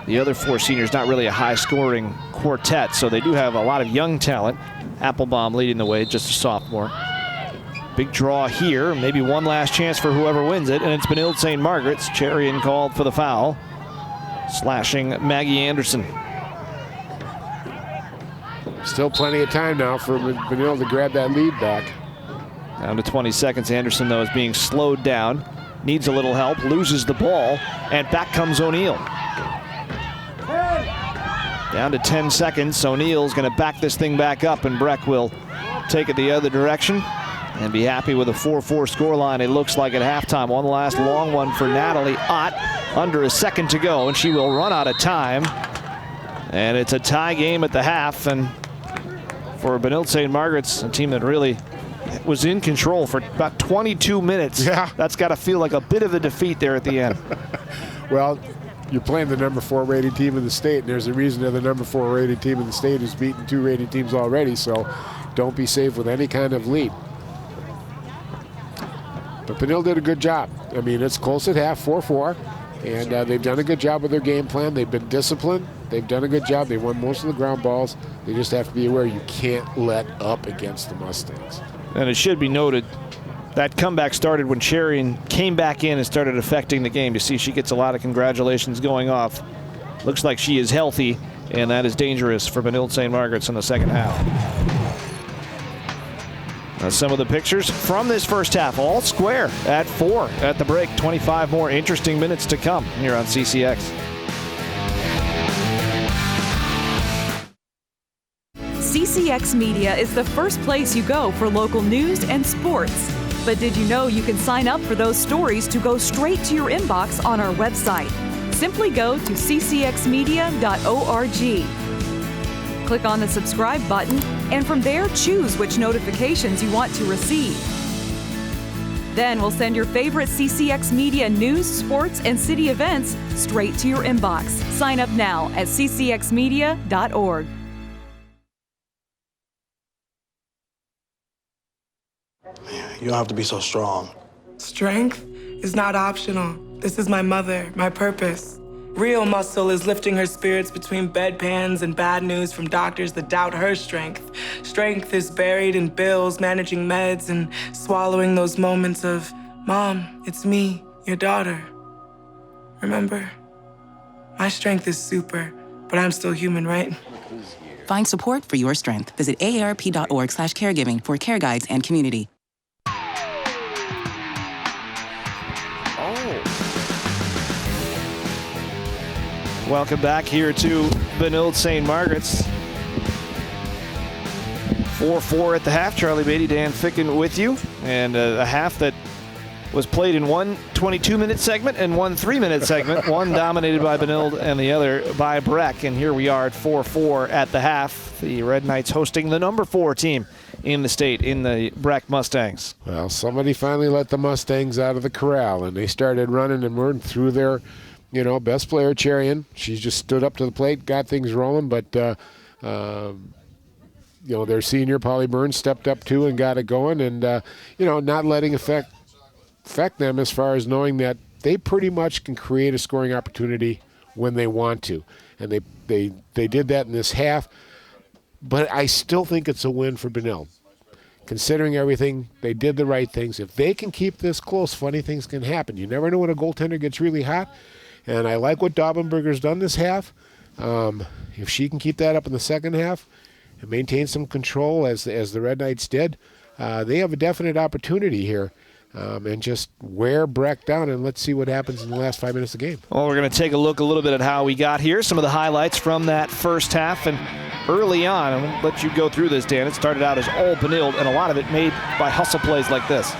The other 4 seniors, not really a high-scoring quartet, so they do have a lot of young talent. Applebaum leading the way, just a sophomore. Big draw here, maybe one last chance for whoever wins it, and it's Benilde-St. Margaret's. Charian called for the foul, slashing Maggie Anderson. Still plenty of time now for Benilde to grab that lead back. Down to 20 seconds. Anderson, though, is being slowed down. Needs a little help, loses the ball, and back comes O'Neill. Down to 10 seconds. O'Neill's going to back this thing back up, and Breck will take it the other direction and be happy with a 4-4 scoreline, it looks like, at halftime. One last long one for Natalie Ott. Under a second to go, and she will run out of time. And it's a tie game at the half, and for Benilde-St. Margaret's, a team that really was in control for about 22 minutes. Yeah. That's got to feel like a bit of a defeat there at the end. Well, you're playing the number 4 rated team in the state, and there's a reason they're the number 4 rated team in the state who's beaten 2 rated teams already, so don't be safe with any kind of lead. But Benilde did a good job. I mean, it's close at half, 4-4, and they've done a good job with their game plan. They've been disciplined. They've done a good job. They won most of the ground balls. They just have to be aware you can't let up against the Mustangs. And it should be noted, that comeback started when Charian came back in and started affecting the game. You see, she gets a lot of congratulations going off. Looks like she is healthy, and that is dangerous for Benilde-St. Margaret's in the second half. Some of the pictures from this first half, all square at 4 at the break. 25 more interesting minutes to come here on CCX. CCX Media is the first place you go for local news and sports. But did you know you can sign up for those stories to go straight to your inbox on our website? Simply go to ccxmedia.org. Click on the subscribe button, and from there choose which notifications you want to receive. Then we'll send your favorite CCX Media news, sports, and city events straight to your inbox. Sign up now at ccxmedia.org. You don't have to be so strong. Strength is not optional. This is my mother, my purpose. Real muscle is lifting her spirits between bedpans and bad news from doctors that doubt her strength. Strength is buried in bills, managing meds, and swallowing those moments of, Mom, it's me, your daughter. Remember? My strength is super, but I'm still human, right? Find support for your strength. Visit aarp.org/caregiving for care guides and community. Welcome back here to Benilde-St. Margaret's. 4-4 at the half. Charlie Beatty, Dan Ficken with you. And a half that was played in one 22-minute segment and one 3-minute segment. One dominated by Benilde and the other by Breck. And here we are at 4-4 at the half. The Red Knights hosting the number 4 team in the state in the Breck Mustangs. Well, somebody finally let the Mustangs out of the corral, and they started running and running through their best player, Cherian. She just stood up to the plate, got things rolling, but, their senior, Polly Burns, stepped up too and got it going, and, not letting affect them as far as knowing that they pretty much can create a scoring opportunity when they want to. And they did that in this half, but I still think it's a win for Benilde. Considering everything, they did the right things. If they can keep this close, funny things can happen. You never know when a goaltender gets really hot. And I like what Daubenberger's done this half. If she can keep that up in the second half and maintain some control as the Red Knights did, they have a definite opportunity here. And just wear Breck down, and let's see what happens in the last 5 minutes of the game. Well, we're going to take a look a little bit at how we got here, some of the highlights from that first half. And early on, I'm going to let you go through this, Dan. It started out as all Benilde, and a lot of it made by hustle plays like this.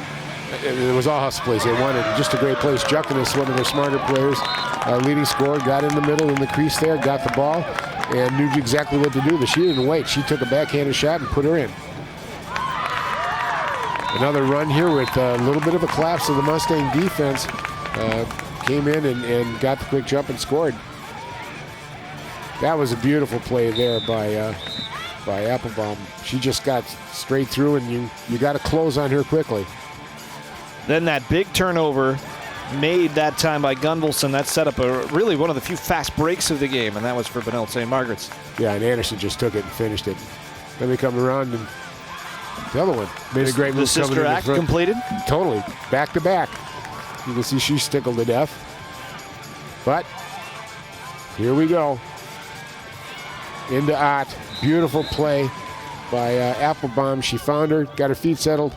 It was all hustle plays. They wanted just a great place. Juckinus, one of their smarter players, leading scorer, got in the middle in the crease there, got the ball, and knew exactly what to do. But she didn't wait. She took a backhanded shot and put her in. Another run here with a little bit of a collapse of the Mustang defense. Came in and got the quick jump and scored. That was a beautiful play there by Applebaum. She just got straight through, and you got to close on her quickly. Then that big turnover made that time by Gunvalson. That set up really one of the few fast breaks of the game, and that was for Benilde-St. Margaret's. Yeah, and Anderson just took it and finished it. Then they come around, and the other one made a great move. The sister act completed? Totally. Back to back. You can see she's tickled to death. But here we go. Into Ott. Beautiful play by Applebaum. She found her, got her feet settled,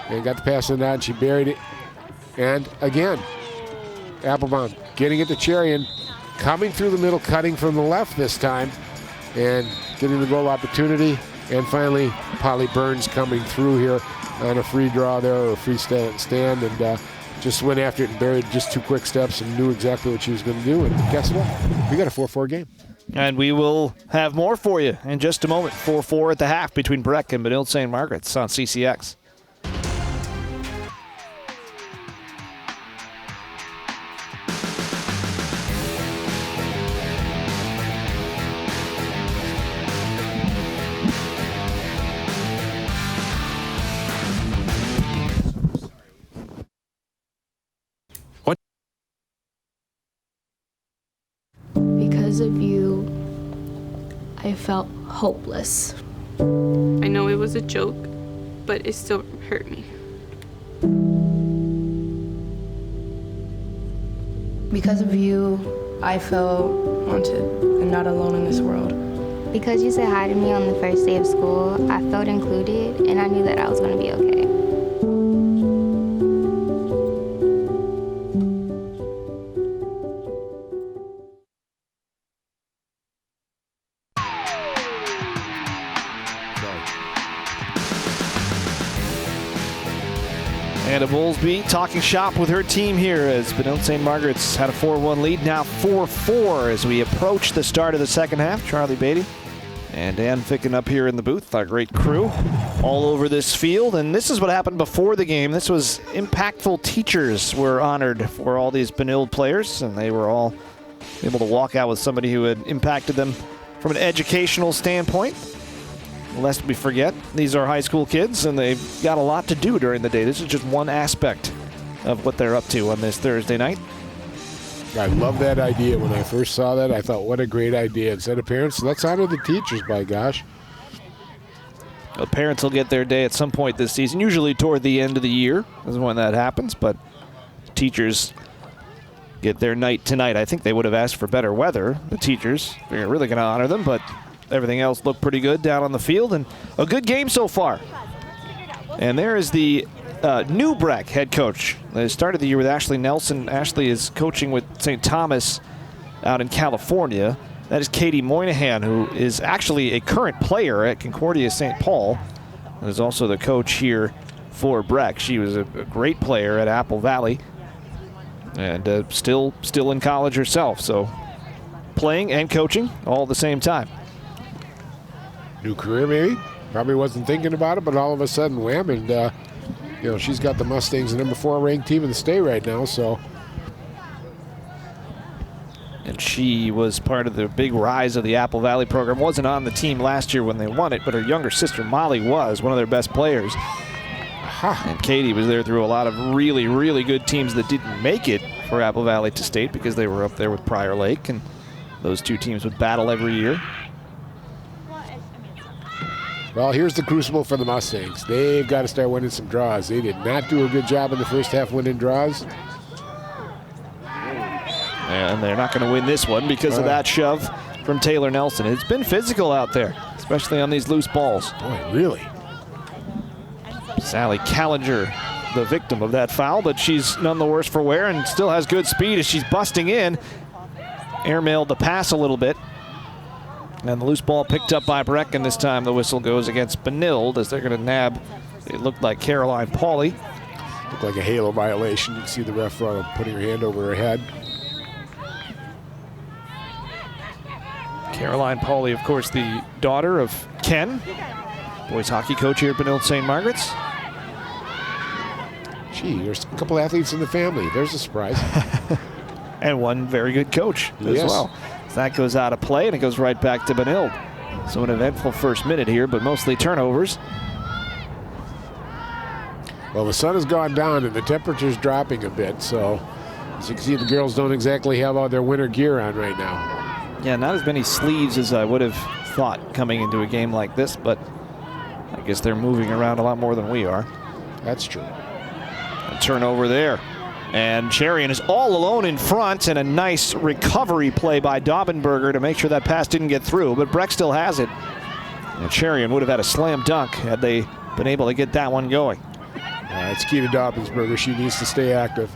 and got the pass in that, and she buried it. And again, Applebaum getting it to Cherian, coming through the middle, cutting from the left this time, and getting the goal opportunity. And finally, Polly Burns coming through here on a free draw there, or a free stand, and just went after it and buried just 2 quick steps and knew exactly what she was going to do. And guess what? We got a 4-4 game. And we will have more for you in just a moment. 4-4 at the half between Breck and Benilde-St. Margaret's on CCX. Because of you, I felt hopeless. I know it was a joke, but it still hurt me. Because of you, I felt wanted and not alone in this world. Because you said hi to me on the first day of school, I felt included, and I knew that I was going to be okay. And a Bowlesby talking shop with her team here as Benilde-St. Margaret's had a 4-1 lead, now 4-4 as we approach the start of the second half. Charlie Beatty and Dan Ficken up here in the booth, our great crew, all over this field. And this is what happened before the game. This was impactful teachers were honored for all these Benilde players, and they were all able to walk out with somebody who had impacted them from an educational standpoint. Lest we forget, these are high school kids, and they've got a lot to do during the day. This is just one aspect of what they're up to on this Thursday night. I love that idea. When I first saw that, I thought, what a great idea. Instead of parents, let's honor the teachers, by gosh. The parents will get their day at some point this season, usually toward the end of the year is when that happens, but teachers get their night tonight. I think they would have asked for better weather, the teachers. We're really going to honor them, but everything else looked pretty good down on the field, and a good game so far. And there is the new Breck head coach. They started the year with Ashley Nelson. Ashley is coaching with St. Thomas out in California. That is Katie Moynihan, who is actually a current player at Concordia St. Paul, and is also the coach here for Breck. She was a great player at Apple Valley, and still in college herself. So playing and coaching all at the same time. New career, maybe? Probably wasn't thinking about it, but all of a sudden, wham, and you know, she's got the Mustangs, the number 4 ranked team in the state right now, so. And she was part of the big rise of the Apple Valley program. Wasn't on the team last year when they won it, but her younger sister Molly was one of their best players. And Katie was there through a lot of really, really good teams that didn't make it for Apple Valley to state because they were up there with Prior Lake, and those two teams would battle every year. Well, here's the crucible for the Mustangs. They've got to start winning some draws. They did not do a good job in the first half winning draws. And they're not going to win this one because of that shove from Taylor Nelson. It's been physical out there, especially on these loose balls. Boy, really? Sally Callinger, the victim of that foul, but she's none the worse for wear and still has good speed as she's busting in. Airmailed the pass a little bit. And the loose ball picked up by Breck, and this time the whistle goes against Benilde as they're going to nab, it looked like Caroline Pauley. Looked like a halo violation. You can see the ref putting her hand over her head. Caroline Pauley, of course, the daughter of Ken, boys hockey coach here at Benilde-St. Margaret's. Gee, there's a couple athletes in the family. There's a surprise. And one very good coach as well. So that goes out of play, and it goes right back to Benilde. So an eventful first minute here, but mostly turnovers. Well, the sun has gone down, and the temperature's dropping a bit, so as you can see, the girls don't exactly have all their winter gear on right now. Yeah, not as many sleeves as I would have thought coming into a game like this, but I guess they're moving around a lot more than we are. That's true. A turnover there. And Cherian is all alone in front, and a nice recovery play by Daubenberger to make sure that pass didn't get through, but Breck still has it. And Cherian would have had a slam dunk had they been able to get that one going. It's key to Daubenberger. She needs to stay active.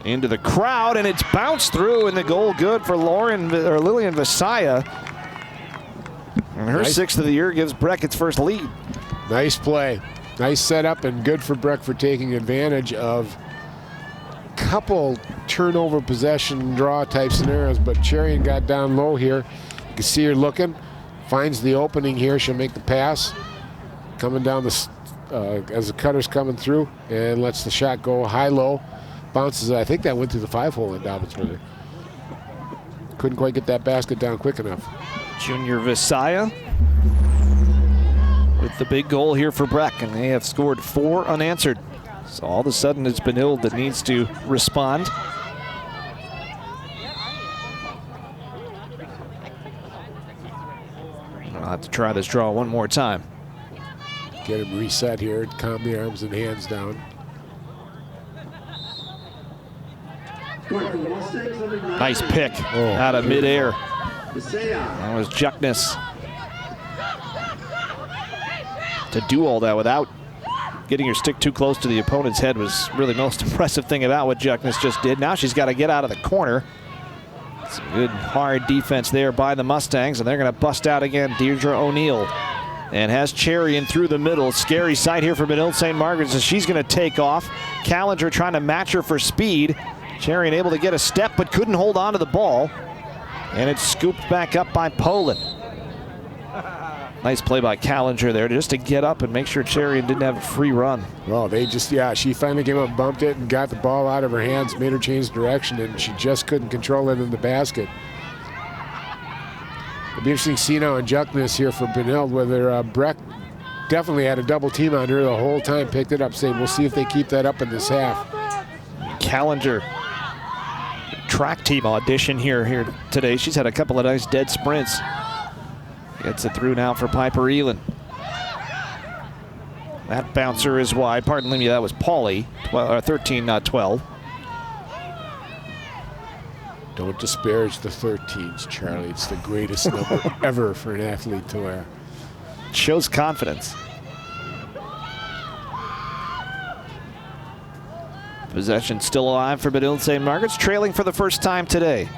Into the crowd, and it's bounced through, and the goal good for Lillian Visaya. And her sixth of the year gives Breck its first lead. Nice play. Nice setup, and good for Breck for taking advantage of a couple turnover possession draw type scenarios, but Cherian got down low here. You can see her looking, finds the opening here. She'll make the pass. Coming down the as the cutter's coming through, and lets the shot go high-low. Bounces, I think that went through the 5-hole in Daubenberger. Couldn't quite get that basket down quick enough. Junior Visaya with the big goal here for Breck, and they have scored 4 unanswered. So all of a sudden it's Benilde that needs to respond. I'll have to try this draw one more time. Get him reset here, calm the arms and hands down. Nice pick out of midair. That was Juckness. To do all that without getting your stick too close to the opponent's head was really the most impressive thing about what Juckness just did. Now she's got to get out of the corner. Some good hard defense there by the Mustangs, and they're going to bust out again. Deirdre O'Neill. And has Cherian through the middle. Scary sight here for Benilde-St. Margaret's as she's going to take off. Callinger trying to match her for speed. Cherian able to get a step but couldn't hold on to the ball. And it's scooped back up by Poland. Nice play by Callinger there just to get up and make sure Cherian didn't have a free run. Well, they just, she finally came up, bumped it, and got the ball out of her hands, made her change direction, and she just couldn't control it in the basket. It'll be interesting to see now in Juckness here for Benilde whether Breck definitely had a double team on her the whole time, picked it up, we'll see if they keep that up in this half. Callinger track team audition here today. She's had a couple of nice dead sprints. Gets it through now for Piper Elin. That bouncer is wide. Pardon me, that was Pauly. 13, not 12. Don't disparage the 13s, Charlie. It's the greatest number ever for an athlete to wear. Shows confidence. Possession still alive for Benilde-St. Margaret's, trailing for the first time today.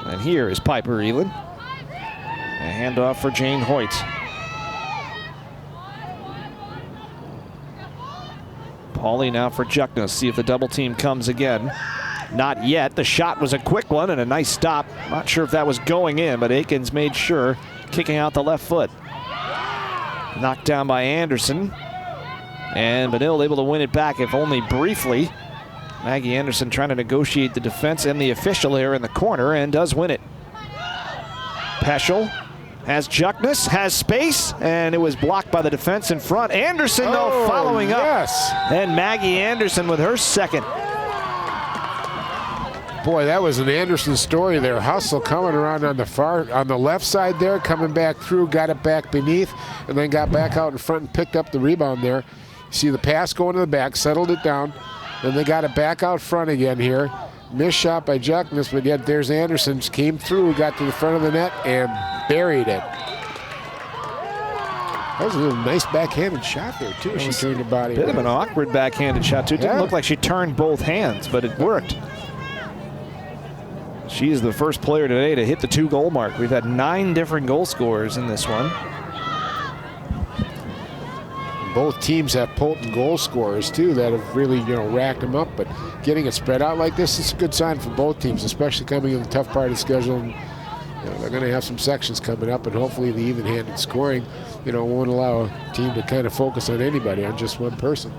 And here is Piper Elin. A handoff for Jane Hoyt. Pauly now for Juckness. See if the double team comes again. Not yet. The shot was a quick one and a nice stop. Not sure if that was going in, but Aikens made sure, kicking out the left foot. Knocked down by Anderson. And Benilde able to win it back, if only briefly. Maggie Anderson trying to negotiate the defense and the official here in the corner, and does win it. Peschel has Juckness, has space, and it was blocked by the defense in front. Anderson, though, following up. Yes. And Maggie Anderson with her second. Boy, that was an Anderson story there. Hustle coming around on the left side there, coming back through, got it back beneath, and then got back out in front and picked up the rebound there. You see the pass going to the back, settled it down. Then they got it back out front again here. Missed shot by Juckness, but yet there's Anderson. Came through, got to the front of the net, and buried it. That was a little nice backhanded shot there, too. She turned her body Bit around. of an awkward backhanded shot, too. It didn't look like she turned both hands, but it worked. She is the first player today to hit the 2-goal mark. We've had 9 different goal scorers in this one. Both teams have potent goal scorers too that have really, racked them up. But getting it spread out like this is a good sign for both teams, especially coming in the tough part of the schedule. And, they're going to have some sections coming up, and hopefully the even-handed scoring, won't allow a team to kind of focus on anybody, on just one person.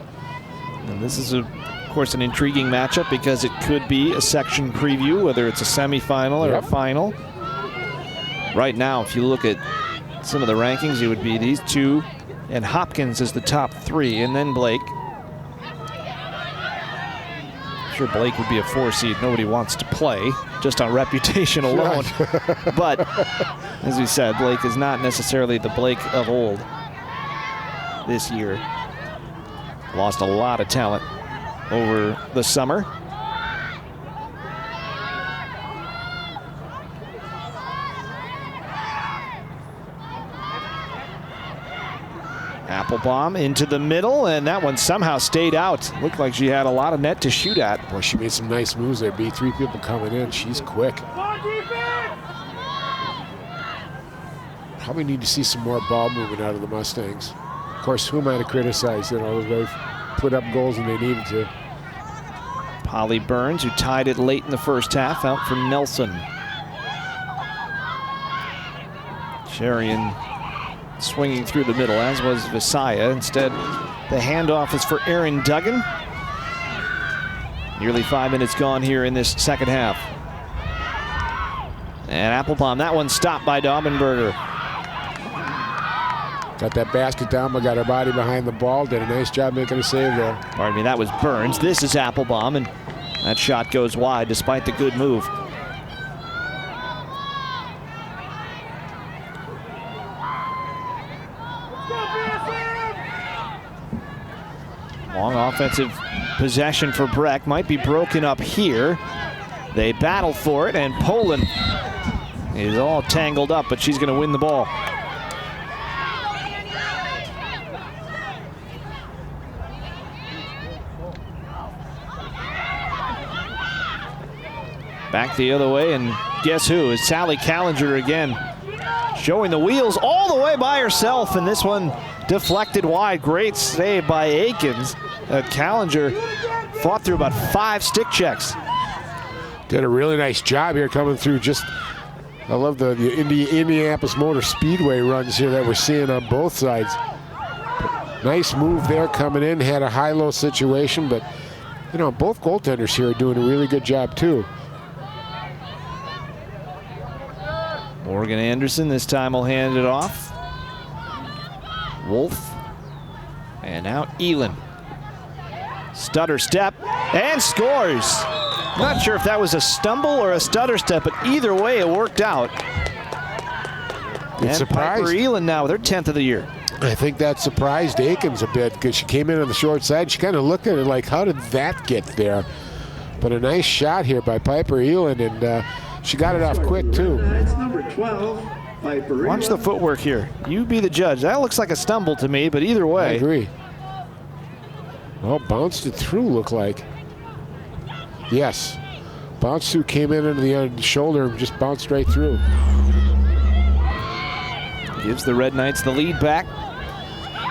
And this is, of course, an intriguing matchup because it could be a section preview, whether it's a semifinal or a final. Right now, if you look at some of the rankings, it would be these two. And Hopkins is the top 3, and then Blake. I'm sure Blake would be a 4 seed. Nobody wants to play, just on reputation alone. But, as we said, Blake is not necessarily the Blake of old this year. Lost a lot of talent over the summer. Applebaum into the middle, and that one somehow stayed out. Looked like she had a lot of net to shoot at. Boy, she made some nice moves there. B, 3 people coming in. She's quick. Probably need to see some more ball movement out of the Mustangs. Of course, who am I to criticize? They've put up goals when they needed to. Polly Burns, who tied it late in the first half, out for Nelson. Sherian swinging through the middle, as was Visaya. Instead, the handoff is for Aaron Duggan. Nearly 5 minutes gone here in this second half. And Applebaum, that one stopped by Daubenberger. Got that basket down, but got her body behind the ball. Did a nice job making a save there. Pardon me, that was Burns. This is Applebaum, and that shot goes wide despite the good move. Long offensive possession for Breck. Might be broken up here. They battle for it, and Poland is all tangled up, but she's going to win the ball. Back the other way, and guess who? It's Sally Callinger again. Showing the wheels all the way by herself, and this one deflected wide. Great save by Aikens. Callinger fought through about 5 stick checks. Did a really nice job here coming through. I love the Indianapolis Motor Speedway runs here that we're seeing on both sides. Nice move there coming in. Had a high-low situation, but both goaltenders here are doing a really good job too. Morgan Anderson this time will hand it off. Wolf. And now Elin. Stutter step and scores. Not sure if that was a stumble or a stutter step, but either way, it worked out. It's and Piper Elin now with her 10th of the year. I think that surprised Aikens a bit because she came in on the short side. She kind of looked at it like, how did that get there? But a nice shot here by Piper Elin, and she got it off quick, too. That's number 12, Piper. Watch the footwork here. You be the judge. That looks like a stumble to me, but either way. I agree. Well, bounced it through, looked like. Yes. Bounced through, came in under the shoulder, and just bounced right through. Gives the Red Knights the lead back.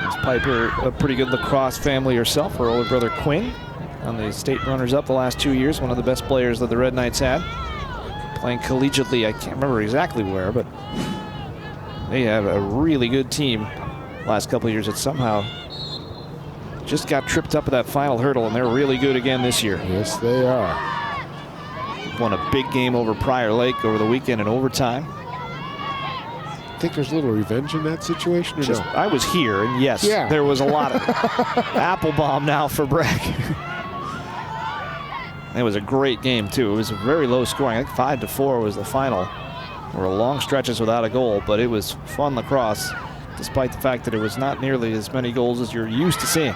It's Piper, a pretty good lacrosse family herself. Her older brother Quinn on the state runners-up the last 2 years. One of the best players that the Red Knights had. Playing collegiately, I can't remember exactly where, but they have a really good team last couple of years that somehow just got tripped up at that final hurdle, and they're really good again this year. Yes, they are. Won a big game over Prior Lake over the weekend in overtime. I think there's a little revenge in that situation, or no? I was here, and yes, there was a lot of it. Apple bomb now for Breck. It was a great game, too. It was very low scoring. I think 5-4 was the final. There were long stretches without a goal, but it was fun lacrosse, despite the fact that it was not nearly as many goals as you're used to seeing.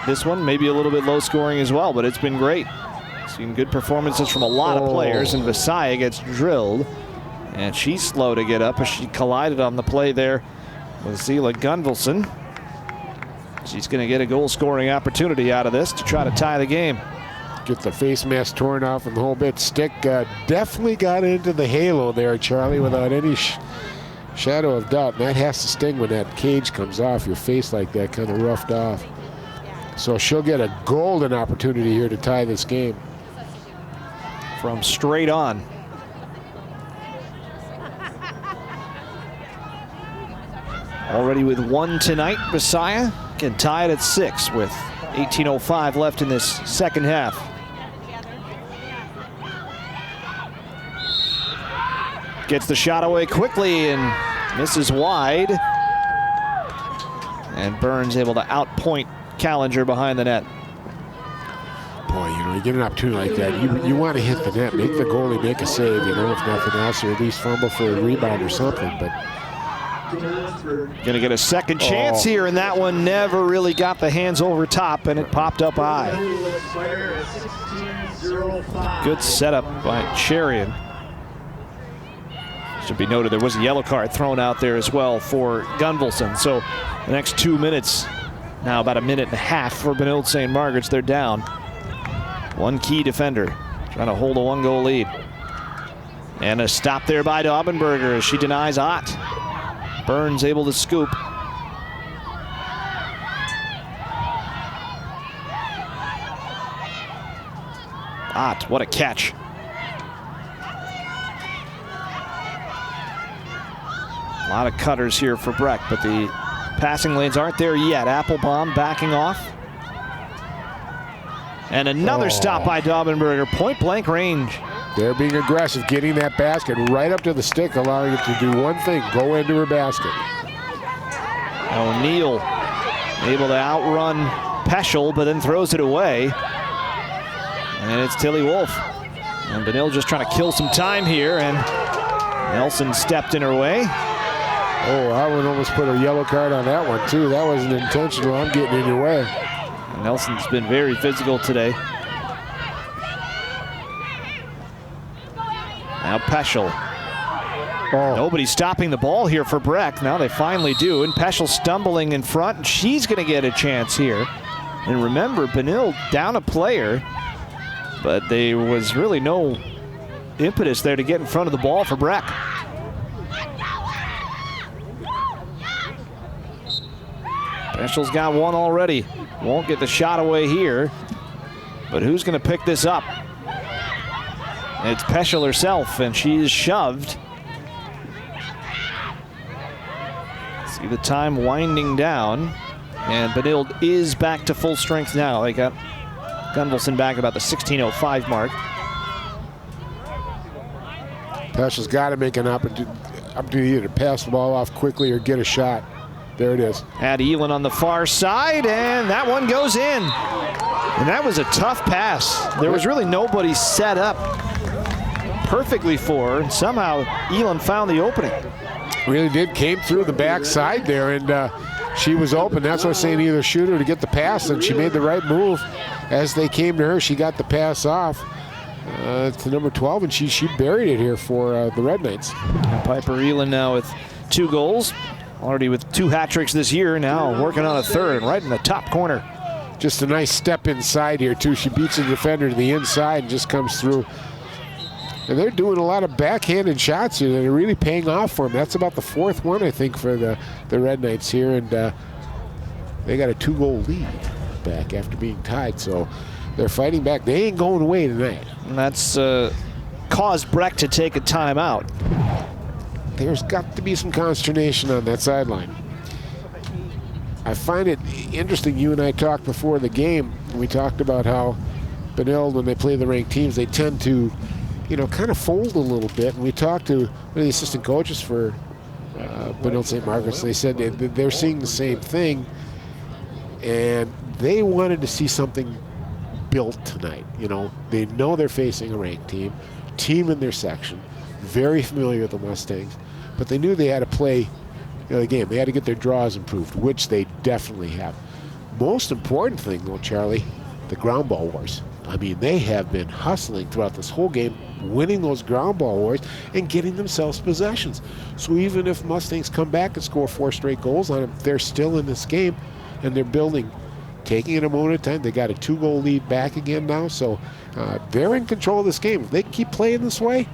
This one, maybe a little bit low scoring as well, but it's been great. Seen good performances from a lot of players, and Visaya gets drilled. And she's slow to get up as she collided on the play there with Zila Gunvalson. She's going to get a goal-scoring opportunity out of this to try to tie the game. Get the face mask torn off and the whole bit. Stick definitely got into the halo there, Charlie, without any shadow of doubt. And that has to sting when that cage comes off your face like that, kind of roughed off. So she'll get a golden opportunity here to tie this game. From straight on. Already with one tonight, Visaya can tie it at 6 with 18:05 left in this second half. Gets the shot away quickly and misses wide. And Burns able to outpoint Callinger behind the net. Boy, you know, you get an opportunity like that, you want to hit the net, make the goalie make a save, you know, if nothing else, or at least fumble for a rebound or something. But gonna get a second chance here, and that one never really got the hands over top, and it popped up high. Good setup by Cherian. Should be noted there was a yellow card thrown out there as well for Gunvalson. So the next 2 minutes, now about a minute and a half for Benilde-St. Margaret's. They're down. One key defender trying to hold a 1-goal lead. And a stop there by Daubenberger as she denies Ott. Burns able to scoop. Ott, what a catch. A lot of cutters here for Breck, but the passing lanes aren't there yet. Applebaum backing off. And another stop by Daubenberger, point blank range. They're being aggressive, getting that basket right up to the stick, allowing it to do one thing, go into her basket. O'Neill able to outrun Peschel, but then throws it away. And it's Tilly Wolf. And Benilde just trying to kill some time here, and Nelson stepped in her way. Oh, I would almost put a yellow card on that one, too. That wasn't intentional. I'm getting in your way. And Nelson's been very physical today. Now Peschel. Nobody's stopping the ball here for Breck. Now they finally do. And Peschel stumbling in front. And she's going to get a chance here. And remember, Benilde down a player. But there was really no impetus there to get in front of the ball for Breck. Peschel's got one already. Won't get the shot away here. But who's going to pick this up? It's Peschel herself, and she is shoved. See the time winding down. And Benilde is back to full strength now. They got Gunvalson back about the 16:05 mark. Peschel's got to make an opportunity to pass the ball off quickly or get a shot. There it is. At Elin on the far side, and that one goes in. And that was a tough pass. There was really nobody set up perfectly for her, and somehow Elam found the opening. Really did, came through the backside there, and she was open. That's why I was saying either shoot her to get the pass, and she made the right move. As they came to her, she got the pass off to number 12, and she buried it here for the Red Knights. And Piper Elam now with 2 goals, already with 2 hat tricks this year, now working on a third, and right in the top corner. Just a nice step inside here, too. She beats the defender to the inside and just comes through. And they're doing a lot of backhanded shots here that are really paying off for them. That's about the 4th one, I think, for the Red Knights here. And they got a 2-goal lead back after being tied. So they're fighting back. They ain't going away tonight. And that's caused Breck to take a timeout. There's got to be some consternation on that sideline. I find it interesting, you and I talked before the game. We talked about how Benilde, when they play the ranked teams, they tend to, you know, kind of fold a little bit. And we talked to one of the assistant coaches for Benilde-St. Margaret's. They said they're seeing the same thing, and they wanted to see something built tonight. You know, they know they're facing a ranked team in their section, very familiar with the Mustangs, but they knew they had to play the game. They had to get their draws improved, which they definitely have. Most important thing, though, Charlie, the ground ball wars. I mean, they have been hustling throughout this whole game, winning those ground ball wars and getting themselves possessions. So even if Mustangs come back and score 4 straight goals on them, they're still in this game, and they're building, taking it a moment at a time. They got a 2-goal lead back again now, so they're in control of this game. If they keep playing this way,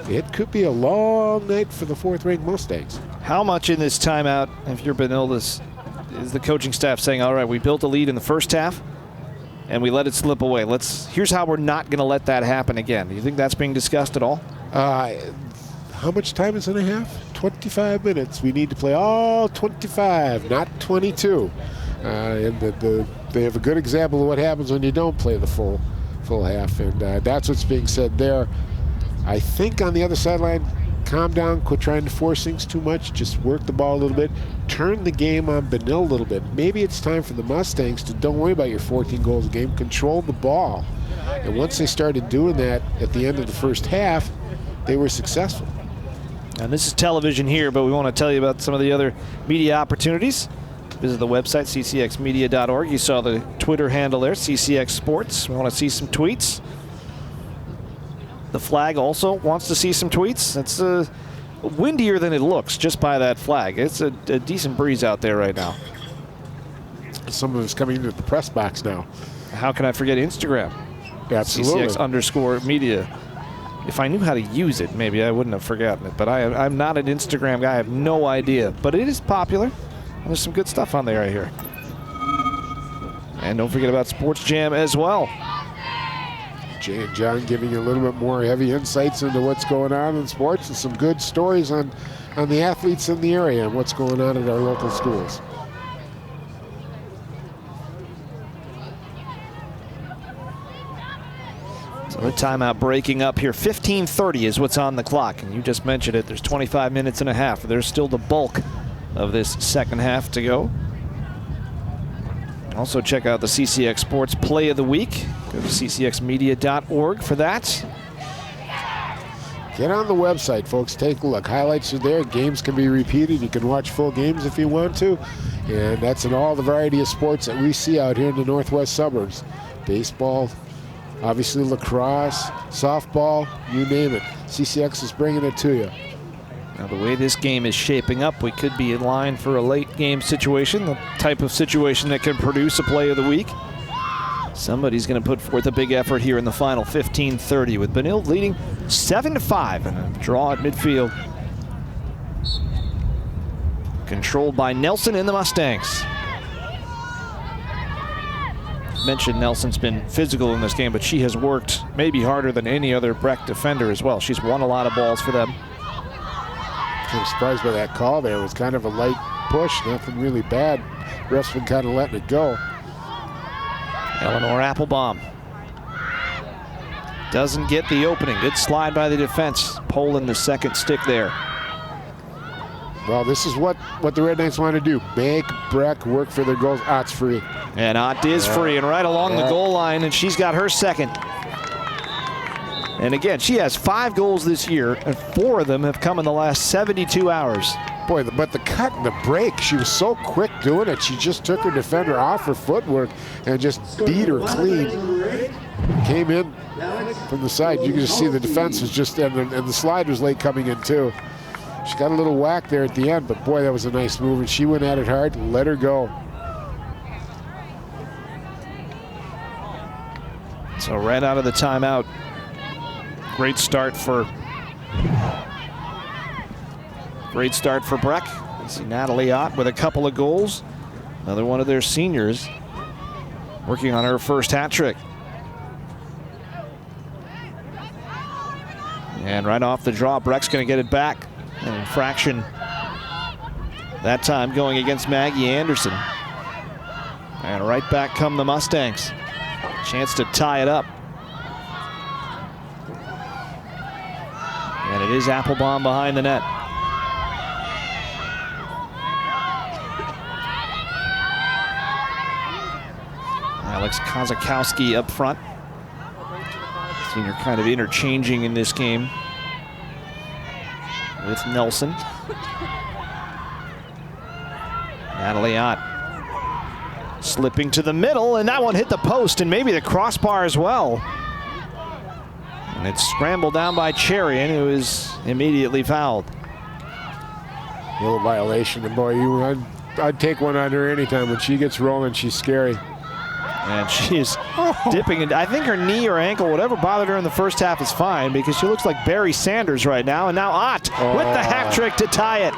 it could be a long night for the 4th-ranked Mustangs. How much in this timeout, if you're Benilde, is the coaching staff saying, all right, we built a lead in the first half, and we let it slip away. Here's how we're not going to let that happen again. Do you think that's being discussed at all? How much time is in a half? 25 minutes. We need to play all 25, not 22. And they have a good example of what happens when you don't play the full half, and that's what's being said there. I think on the other sideline, calm down, quit trying to force things too much, just work the ball a little bit, turn the game on Benilde a little bit. Maybe it's time for the Mustangs to don't worry about your 14 goals a game, control the ball. And once they started doing that at the end of the first half, they were successful. And this is television here, but we want to tell you about some of the other media opportunities. Visit the website, ccxmedia.org. You saw the Twitter handle there, CCX Sports. We want to see some tweets. The flag also wants to see some tweets. It's windier than it looks just by that flag. It's a decent breeze out there right now. Some of it's coming into the press box now. How can I forget Instagram? Absolutely. CCX_media. If I knew how to use it, maybe I wouldn't have forgotten it. But I'm not an Instagram guy. I have no idea. But it is popular. There's some good stuff on there right here. And don't forget about Sports Jam as well. Jay and John giving you a little bit more heavy insights into what's going on in sports and some good stories on the athletes in the area and what's going on at our local schools. So the timeout breaking up here. 15:30 is what's on the clock, and you just mentioned it. There's 25 minutes and a half. There's still the bulk of this second half to go. Also check out the CCX Sports Play of the Week. Go to ccxmedia.org for that. Get on the website, folks. Take a look. Highlights are there. Games can be repeated. You can watch full games if you want to. And that's in all the variety of sports that we see out here in the northwest suburbs. Baseball, obviously lacrosse, softball, you name it. CCX is bringing it to you. Now, the way this game is shaping up, we could be in line for a late game situation, the type of situation that can produce a play of the week. Somebody's going to put forth a big effort here in the final 15:30 with Benilde leading 7-5 and a draw at midfield. Controlled by Nelson and the Mustangs. Mentioned Nelson's been physical in this game, but she has worked maybe harder than any other Breck defender as well. She's won a lot of balls for them. I'm surprised by that call there. It was kind of a light push, nothing really bad. Ref's been kind of letting it go. Eleanor Applebaum doesn't get the opening. Good slide by the defense. Poland the second stick there. Well, this is what the Red Knights want to do. Make Breck work for their goals. Ott's free. And Ott is free and right along the goal line, and she's got her second. And again, she has 5 goals this year, and 4 of them have come in the last 72 hours. Boy, but the cut and the break, she was so quick doing it. She just took her defender off her footwork and just beat her clean. Came in from the side. You can just see the defense was just, and the slide was late coming in too. She got a little whack there at the end, but boy, that was a nice move. And she went at it hard, let her go. So right out of the timeout, great start for Breck. You see Natalie Ott with a couple of goals. Another one of their seniors working on her first hat trick. And right off the draw, Breck's going to get it back. An infraction that time going against Maggie Anderson. And right back come the Mustangs. Chance to tie it up. And it is Applebaum behind the net. Alex Kozakowski up front. Senior kind of interchanging in this game with Nelson. Natalie Ott slipping to the middle, and that one hit the post and maybe the crossbar as well. And it's scrambled down by Cherian, who is immediately fouled. A little violation, and boy, I'd take one on her anytime. When she gets rolling, she's scary. And she is dipping, and I think her knee or ankle, whatever bothered her in the first half, is fine because she looks like Barry Sanders right now. And now Ott with the hat trick to tie it.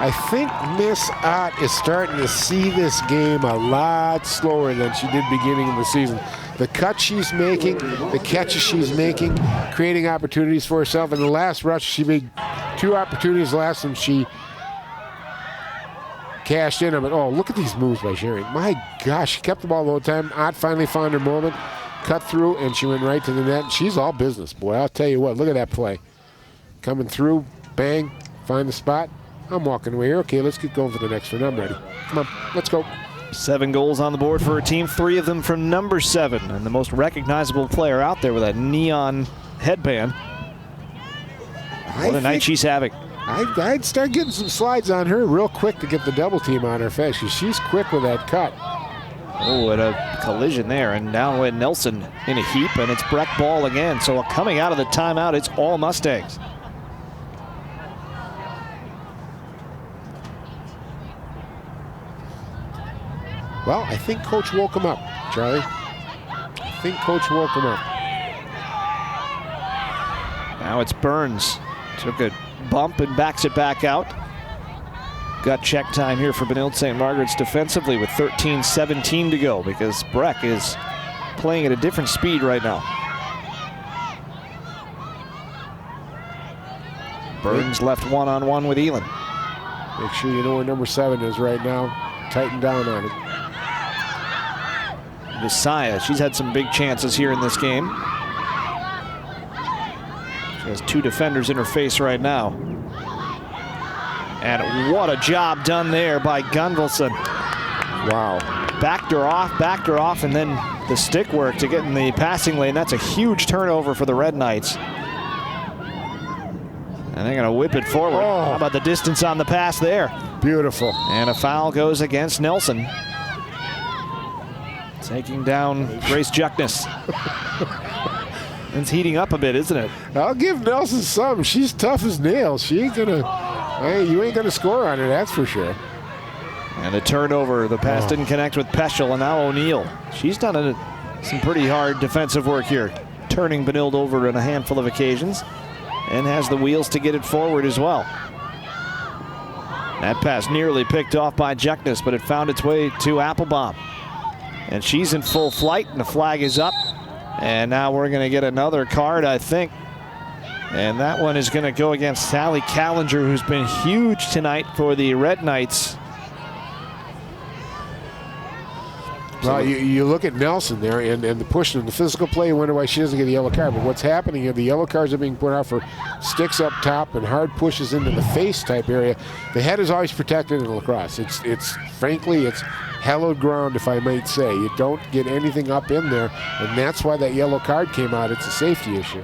I think Miss Ott is starting to see this game a lot slower than she did beginning of the season. The cuts she's making, the catches she's making, creating opportunities for herself. In the last rush, she made 2 opportunities last, and she cashed in on it. Oh, look at these moves by Sherry. My gosh, she kept the ball the whole time. Ott finally found her moment, cut through, and she went right to the net. She's all business, boy. I'll tell you what, look at that play. Coming through, bang, find the spot. I'm walking away here. Okay, let's get going for the next one. I'm ready. Come on, let's go. 7 goals on the board for her team, 3 of them from number 7, and the most recognizable player out there with that neon headband. What a night she's having. I'd start getting some slides on her real quick to get the double team on her face. She's quick with that cut. Oh, and a collision there, and now with Nelson in a heap, and it's Breck ball again. So coming out of the timeout, it's all Mustangs. Well, I think Coach woke him up, Charlie. I think Coach woke him up. Now it's Burns. Took a bump and backs it back out. Got check time here for Benilde-St. Margaret's defensively with 13:17 to go because Breck is playing at a different speed right now. Burns left one-on-one with Elin. Make sure you know where number 7 is right now. Tighten down on it. Messiah, she's had some big chances here in this game. She has 2 defenders in her face right now. And what a job done there by Gunvalson. Wow. Backed her off, and then the stick work to get in the passing lane. That's a huge turnover for the Red Knights. And they're going to whip it forward. Oh. How about the distance on the pass there? Beautiful. And a foul goes against Nelson. Taking down Grace Juckness. It's heating up a bit, isn't it? I'll give Nelson some. She's tough as nails. She ain't gonna, you ain't gonna score on her, that's for sure. And the turnover, the pass didn't connect with Peschel, and now O'Neill. She's done some pretty hard defensive work here, turning Benilde over on a handful of occasions, and has the wheels to get it forward as well. That pass nearly picked off by Juckness, but it found its way to Applebaum. And she's in full flight, and the flag is up. And now we're going to get another card, I think. And that one is going to go against Sally Callinger, who's been huge tonight for the Red Knights. absolutely. Well, you look at Nelson there and the pushing and the physical play, you wonder why she doesn't get a yellow card. But what's happening here, the yellow cards are being put out for sticks up top and hard pushes into the face type area. The head is always protected in lacrosse. It's frankly, it's hallowed ground, if I might say. You don't get anything up in there, and that's why that yellow card came out. It's a safety issue.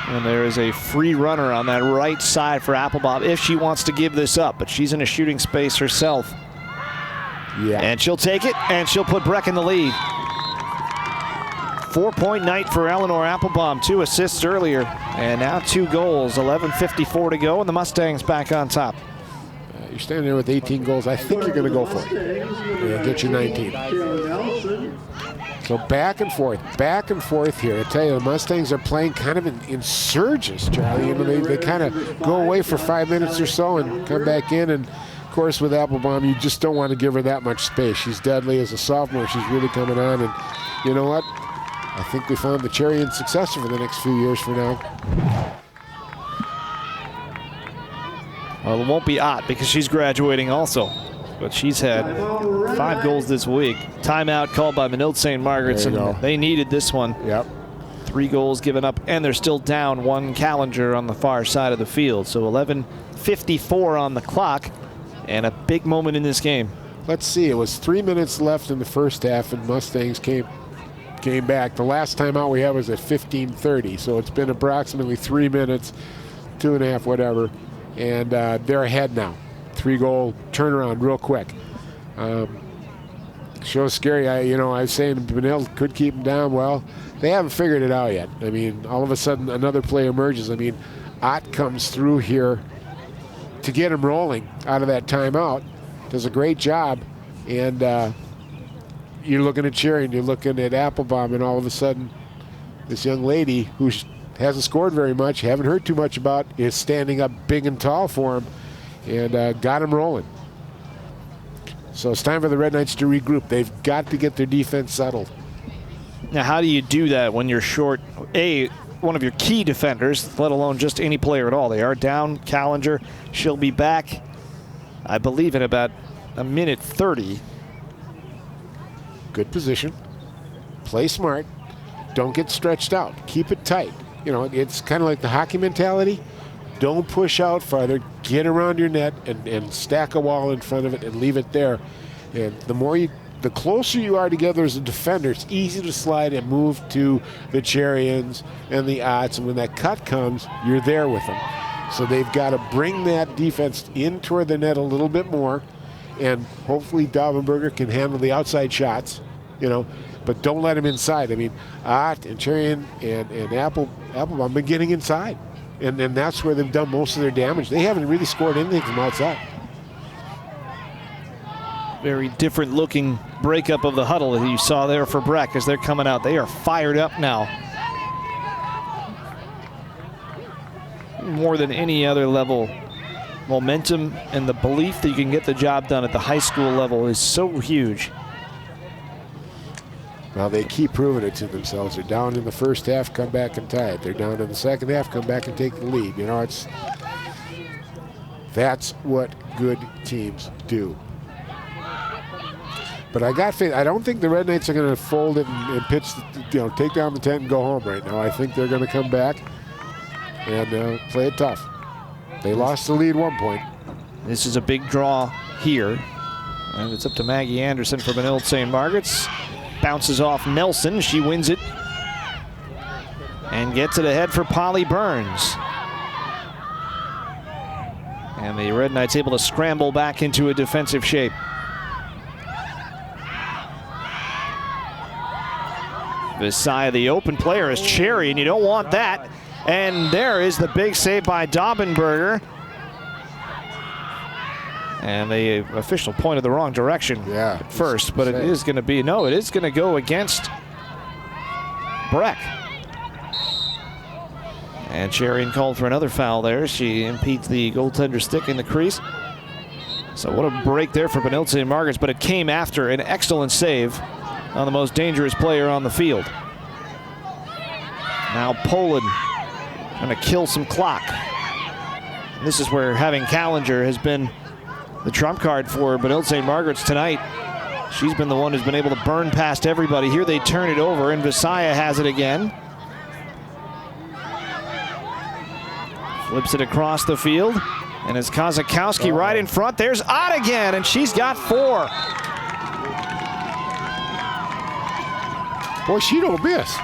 And there is a free runner on that right side for Applebaum if she wants to give this up, but she's in a shooting space herself. Yeah. And she'll take it, and she'll put Breck in the lead. 4-point night for Eleanor Applebaum, 2 assists earlier, and now 2 goals. 11:54 to go, and the Mustangs back on top. You're standing there with 18 goals. I think you're going to go for it. Get you 19. So back and forth here. I tell you, the Mustangs are playing kind of in surges, Charlie. You know, they kind of go away for 5 minutes or so and come back in. And of course, with Applebaum, you just don't want to give her that much space. She's deadly as a sophomore. She's really coming on. And you know what? I think we found the cherry in success for the next few years for now. Well, it won't be Ott because she's graduating also. But she's had 5 goals this week. Timeout called by Benilde-St. Margaret's, and they needed this one. Yep. 3 goals given up, and they're still down 1 Callinger on the far side of the field. So 11:54 on the clock, and a big moment in this game. Let's see. It was 3 minutes left in the first half, and Mustangs came back. The last time out we had was at 15:30, so it's been approximately 3 minutes, 2.5, whatever, and they're ahead now. 3-goal turnaround real quick. Shows scary. I was saying Benilde could keep them down. Well, they haven't figured it out yet. I mean, all of a sudden another play emerges. I mean, Ott comes through here to get him rolling out of that timeout. Does a great job. And you're looking at Cherry and you're looking at Applebaum, and all of a sudden this young lady who hasn't scored very much, haven't heard too much about, is standing up big and tall for him. And got them rolling. So it's time for the Red Knights to regroup. They've got to get their defense settled. Now, how do you do that when you're short one of your key defenders, let alone just any player at all? They are down Callinger. She'll be back, I believe, in about 1:30. Good position. Play smart. Don't get stretched out. Keep it tight. You know, it's kind of like the hockey mentality. Don't push out farther. Get around your net and stack a wall in front of it and leave it there. And the closer you are together as a defender, it's easy to slide and move to the Cherians and the Otts. And when that cut comes, you're there with them. So they've got to bring that defense in toward the net a little bit more. And hopefully Daubenberger can handle the outside shots, but don't let him inside. I mean, Ott and Cherian and Applebaum have been getting inside. And that's where they've done most of their damage. They haven't really scored anything from outside. Very different looking breakup of the huddle that you saw there for Breck as they're coming out. They are fired up now. More than any other level, momentum and the belief that you can get the job done at the high school level is so huge. Well, they keep proving it to themselves. They're down in the first half, come back and tie it. They're down in the second half, come back and take the lead. That's what good teams do. But I got faith. I don't think the Red Knights are going to fold it and pitch, take down the tent and go home right now. I think they're going to come back and play it tough. They lost the lead 1 point. This is a big draw here. And it's up to Maggie Anderson for Benilde-St. Margaret's. Bounces off Nelson. She wins it and gets it ahead for Polly Burns. And the Red Knights able to scramble back into a defensive shape. Beside the open player is Cherry, and you don't want that. And there is the big save by Daubenberger. And the official pointed the wrong direction at first, but it is going to be, it is going to go against Breck. And Cherian called for another foul there. She impedes the goaltender's stick in the crease. So what a break there for Benilde-St. Margaret's, but it came after an excellent save on the most dangerous player on the field. Now Poland trying to kill some clock. And this is where having Callinger has been the trump card for Benilde-St. Margaret's tonight. She's been the one who's been able to burn past everybody. Here they turn it over, and Visaya has it again. Flips it across the field, and it's Kozakowski right in front. There's Ott again, and she's got 4. Boy, she don't miss.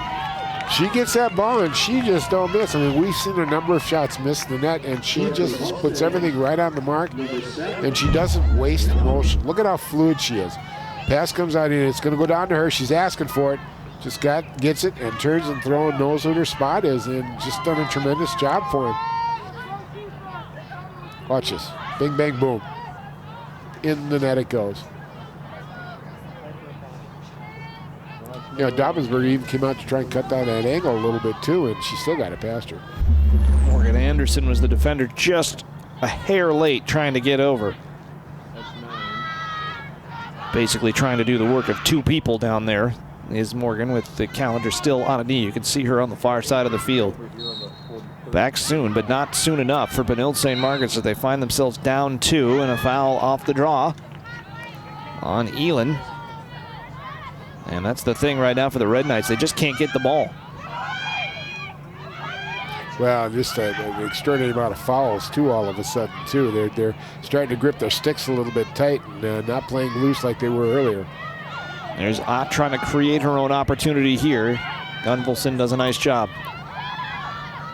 She gets that ball, and she just don't miss. I mean, we've seen a number of shots miss the net, and she just puts everything right on the mark, and she doesn't waste motion. Look at how fluid she is. Pass comes out, and it's going to go down to her. She's asking for it. Just gets it and turns and throws, knows what her spot is, and just done a tremendous job for him. Watch this. Bing, bang, boom. In the net it goes. You know, Dobbensburg even came out to try and cut down that angle a little bit too, and she still got it past her. Morgan Anderson was the defender, just a hair late trying to get over. Basically trying to do the work of 2 people down there is Morgan, with the calendar still on a knee. You can see her on the far side of the field. Back soon, but not soon enough for Benilde-St. Margaret's as they find themselves down 2, and a foul off the draw on Elin. And that's the thing right now for the Red Knights. They just can't get the ball. Well, just an extraordinary amount of fouls, too, all of a sudden, too. They're starting to grip their sticks a little bit tight and not playing loose like they were earlier. There's Ott trying to create her own opportunity here. Gunvalson does a nice job.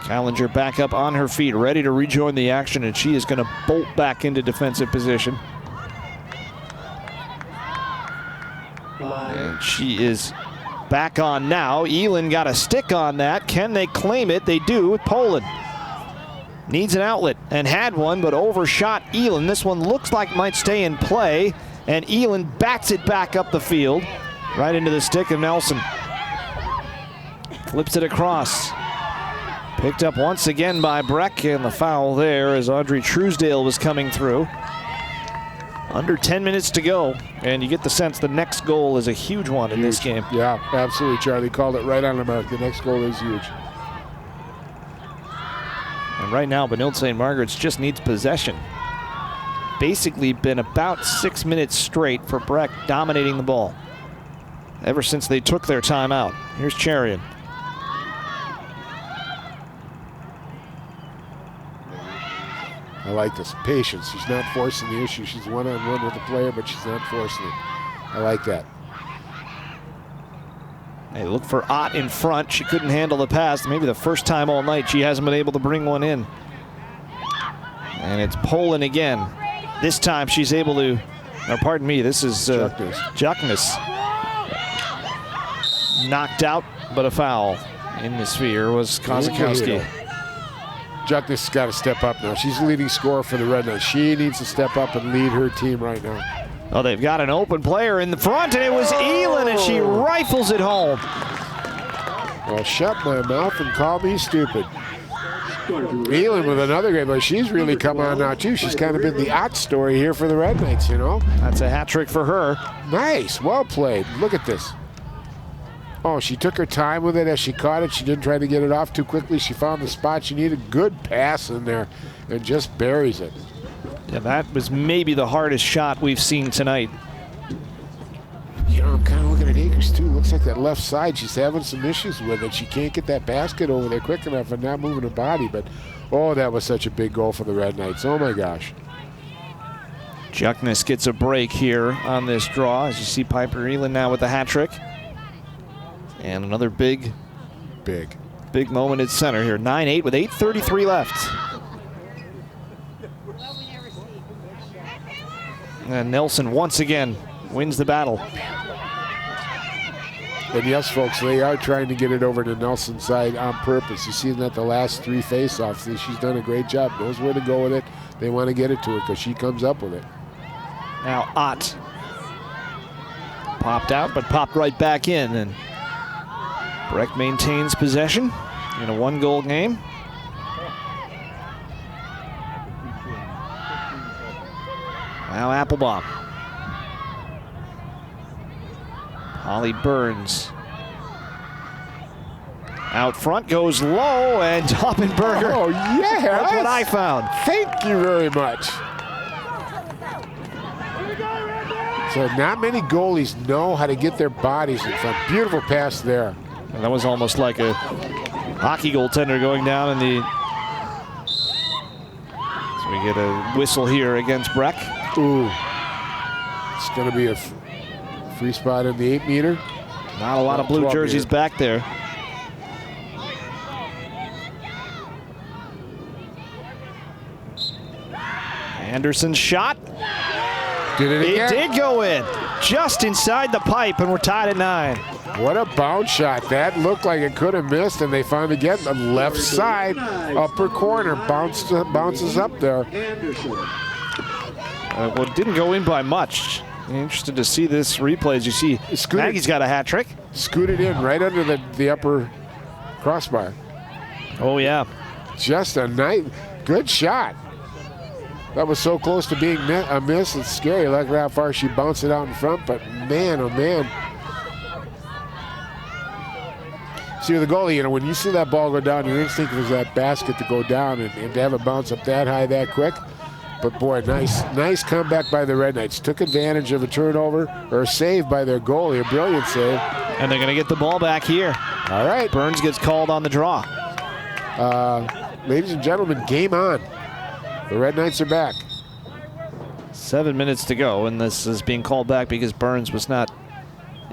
Callinger back up on her feet, ready to rejoin the action, and she is going to bolt back into defensive position. And she is back on now. Elin got a stick on that. Can they claim it? They do. Poland needs an outlet and had one, but overshot Elin. This one looks like might stay in play, and Elin bats it back up the field, right into the stick of Nelson. Flips it across. Picked up once again by Breck, and the foul there as Audrey Truesdale was coming through. Under 10 minutes to go, and you get the sense the next goal is a huge one in this game. Yeah, absolutely, Charlie called it right on the mark. The next goal is huge. And right now, Benilde-St. Margaret's just needs possession. Basically been about 6 minutes straight for Breck dominating the ball ever since they took their time out. Here's Charian. I like this. Patience. She's not forcing the issue. She's one-on-one with the player, but she's not forcing it. I like that. They look for Ott in front. She couldn't handle the pass. Maybe the first time all night she hasn't been able to bring one in. And it's Poland again. This time she's able to, or pardon me, this is Juckness. Knocked out, but a foul in the sphere was Kozakowski. Juckness has got to step up now. She's the leading scorer for the Red Knights. She needs to step up and lead her team right now. Oh, they've got an open player in the front, and it was Elin, and she rifles it home. Well, shut my mouth and call me stupid. Elin with another great, but she's really come on now, too. She's kind of been the Ott story here for the Red Knights, you know? That's a hat trick for her. Nice. Well played. Look at this. Oh, she took her time with it as she caught it. She didn't try to get it off too quickly. She found the spot she needed. Good pass in there and just buries it. Yeah, that was maybe the hardest shot we've seen tonight. You know, I'm kind of looking at Akers, too. Looks like that left side, she's having some issues with it. She can't get that basket over there quick enough and not moving her body. But, oh, that was such a big goal for the Red Knights. Oh, my gosh. Juckness gets a break here on this draw. As you see Piper Elin now with the hat trick. And another big moment at center here. 9-8 with 8:33 left. And Nelson once again wins the battle. And yes, folks, they are trying to get it over to Nelson's side on purpose. You see that the last 3 face-offs, she's done a great job. Knows where to go with it. They want to get it to her because she comes up with it. Now Ott popped out, but popped right back in. And Breck maintains possession in a 1-goal game. Now Applebaum. Holly Burns. Out front, goes low, and Toppenberger. Oh, yeah. That's what I found. Thank you very much. So not many goalies know how to get their bodies in front. Beautiful pass there. And that was almost like a hockey goaltender going down in the... So we get a whistle here against Breck. Ooh. It's going to be a free spot in the 8-meter. Not a lot of blue jerseys back there. Anderson's shot. Did it again? It did go in. Just inside the pipe, and we're tied at 9. What a bounce shot. That looked like it could have missed, and they finally get the left side, upper corner. Bounces up there. Well, it didn't go in by much. Interested to see this replay. As you see, Maggie's got a hat trick. Scooted in right under the upper crossbar. Oh, yeah. Just a nice, good shot. That was so close to being a miss. It's scary. Look at how far she bounced it out in front, but man, oh man. See, with the goalie, when you see that ball go down, your instinct was that basket to go down and to have it bounce up that high that quick. But boy, nice comeback by the Red Knights. Took advantage of a turnover or a save by their goalie, a brilliant save. And they're going to get the ball back here. All right. Burns gets called on the draw. Ladies and gentlemen, game on. The Red Knights are back. 7 minutes to go, and this is being called back because Burns was not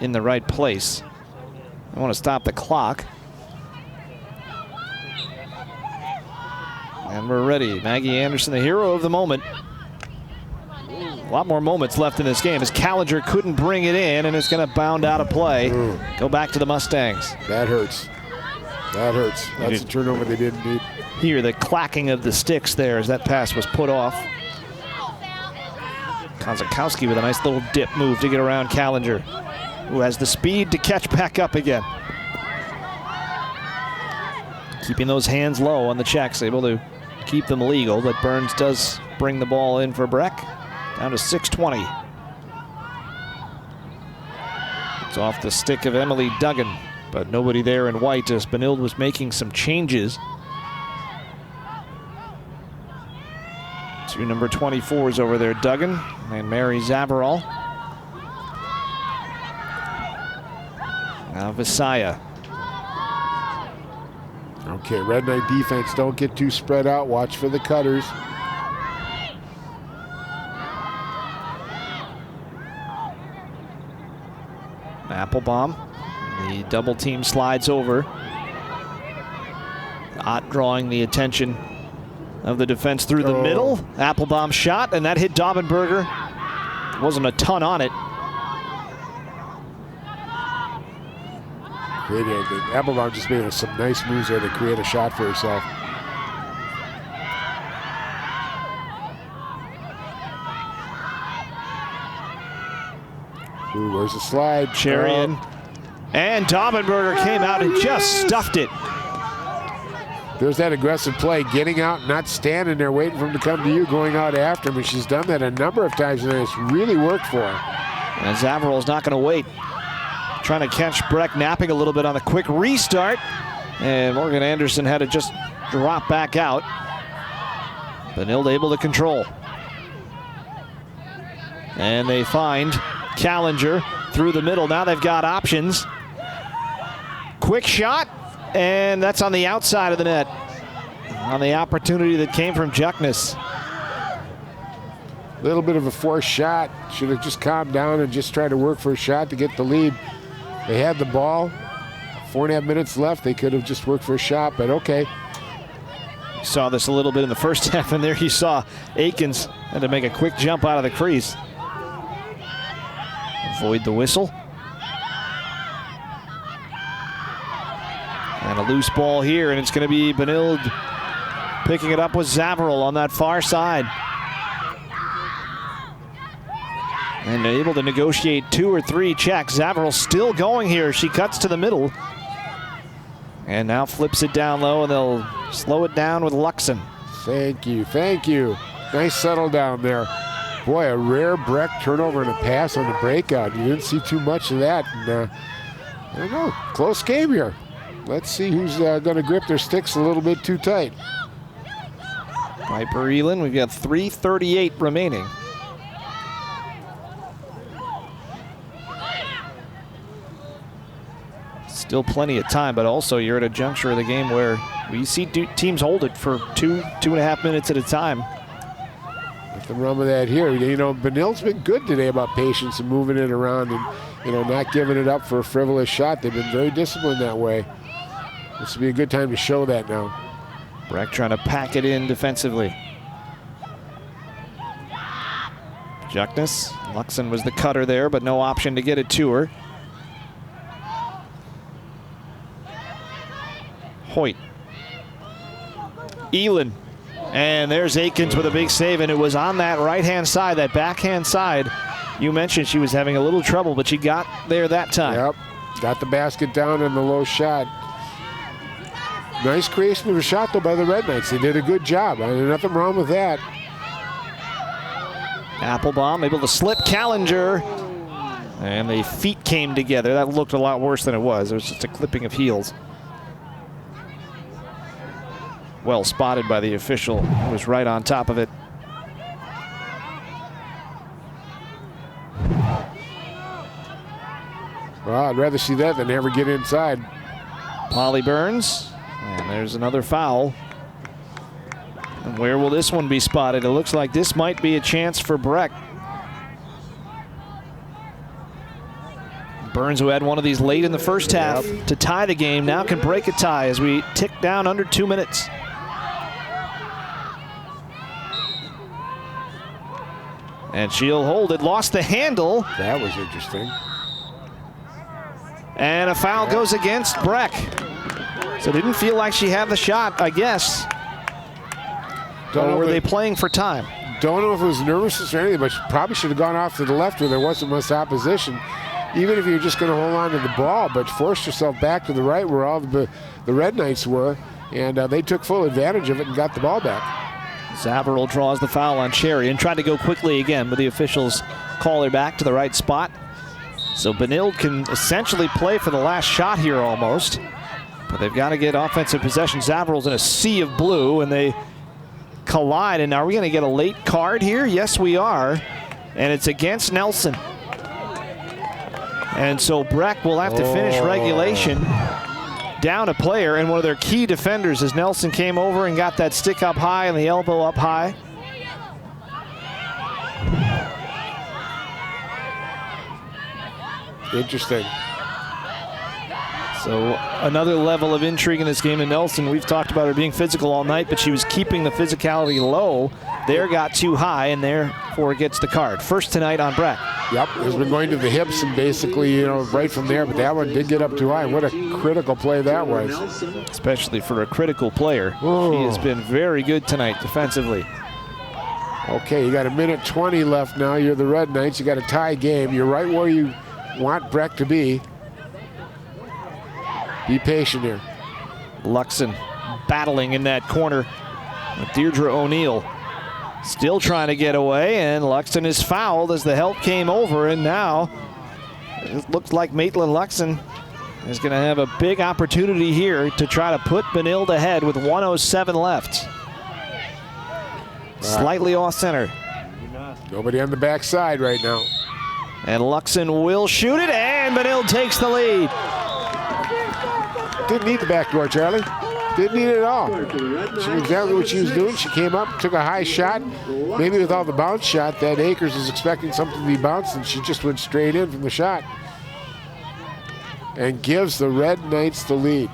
in the right place. I want to stop the clock. And we're ready. Maggie Anderson, the hero of the moment. A lot more moments left in this game as Callinger couldn't bring it in, and it's going to bound out of play. Ooh. Go back to the Mustangs. That hurts. That hurts. That's a turnover they didn't need. Hear the clacking of the sticks there as that pass was put off. Kozakowski with a nice little dip move to get around Callinger, who has the speed to catch back up again. Keeping those hands low on the checks, able to keep them legal, but Burns does bring the ball in for Breck. Down to 6:20. It's off the stick of Emily Duggan, but nobody there in white as Benilde was making some changes. Two number 24s over there, Duggan and Mary Zavarol. Now Visaya. Okay, Red Knight defense, don't get too spread out. Watch for the cutters. Applebaum. The double team slides over. Ott drawing the attention of the defense through the middle. Applebaum shot, and that hit Daubenberger. Wasn't a ton on it. Applebaum just made some nice moves there to create a shot for herself. Ooh, where's the slide? Charian. And Daubenberger came out and just stuffed it. There's that aggressive play, getting out, not standing there waiting for him to come to you, going out after him. And she's done that a number of times, and it's really worked for her. And Zavarol's not going to wait. Trying to catch Breck napping a little bit on the quick restart. And Morgan Anderson had to just drop back out. Benilde able to control. And they find Callinger through the middle. Now they've got options. Quick shot, and that's on the outside of the net. On the opportunity that came from Juckness. Little bit of a forced shot. Should have just calmed down and just tried to work for a shot to get the lead. They had the ball. 4.5 minutes left. They could have just worked for a shot, but okay. You saw this a little bit in the first half, and there you saw Aikens had to make a quick jump out of the crease. Avoid the whistle. And a loose ball here, and it's going to be Benilde picking it up with Zavarol on that far side. And able to negotiate 2 or 3 checks. Zavarol still going here. She cuts to the middle. And now flips it down low, and they'll slow it down with Luxon. Thank you, thank you. Nice settle down there. Boy, a rare Breck turnover and a pass on the breakout. You didn't see too much of that. And, I don't know, close game here. Let's see who's going to grip their sticks a little bit too tight. Piper Elin, we've got 3:38 remaining. Still plenty of time, but also you're at a juncture of the game where we see teams hold it for 2.5 minutes at a time. Nothing wrong with that here. You know, Benilde's been good today about patience and moving it around and, you know, not giving it up for a frivolous shot. They've been very disciplined that way. This would be a good time to show that now. Breck trying to pack it in defensively. Juckness. Luxon was the cutter there, but no option to get it to her. Hoyt. Elin. And there's Akins with a big save, and it was on that right-hand side, that backhand side. You mentioned she was having a little trouble, but she got there that time. Yep. Got the basket down on the low shot. Nice creation of a shot, though, by the Red Knights. They did a good job. There's nothing wrong with that. Applebaum able to slip Callinger. And the feet came together. That looked a lot worse than it was. It was just a clipping of heels. Well spotted by the official, who was right on top of it. Well, I'd rather see that than ever get inside. Polly Burns, and there's another foul. And where will this one be spotted? It looks like this might be a chance for Breck. Burns, who had one of these late in the first half to tie the game, now can break a tie as we tick down under 2 minutes. And she'll hold it, lost the handle. That was interesting. And a foul goes against Breck. So didn't feel like she had the shot, I guess. Or were they playing for time? Don't know if it was nervousness or anything, but she probably should have gone off to the left where there wasn't much opposition. Even if you're just going to hold on to the ball, but forced yourself back to the right where all the Red Knights were, and they took full advantage of it and got the ball back. Zavarel draws the foul on Cherry and tried to go quickly again, but the officials call her back to the right spot. So Benilde can essentially play for the last shot here almost, but they've got to get offensive possession. Zavarel's in a sea of blue, and they collide. And are we going to get a late card here? Yes, we are, and it's against Nelson. And so Breck will have to finish regulation down a player and one of their key defenders as Nelson came over and got that stick up high and the elbow up high. Interesting. So another level of intrigue in this game. And Nelson, we've talked about her being physical all night, but she was keeping the physicality low. There got too high, and therefore gets the card. First tonight on Breck. Yep, has been going to the hips and basically, you know, right from there, but that one did get up too high. What a critical play that was. Especially for a critical player. She has been very good tonight defensively. Okay, you got 1:20 left now. You're the Red Knights. You got a tie game. You're right where you want Breck to be. Be patient here. Luxon battling in that corner with Deirdre O'Neill. Still trying to get away, and Luxon is fouled as the help came over, and now it looks like Maitland Luxon is going to have a big opportunity here to try to put Benilde ahead with 1:07 left. Slightly off center. Nobody on the backside right now. And Luxon will shoot it, and Benilde takes the lead. Didn't need the backdoor, Charlie. Didn't need it at all. She knew exactly what she was doing. She came up, took a high shot. Maybe with all the bounce shot, that Akers is expecting something to be bounced, and she just went straight in from the shot. And gives the Red Knights the lead.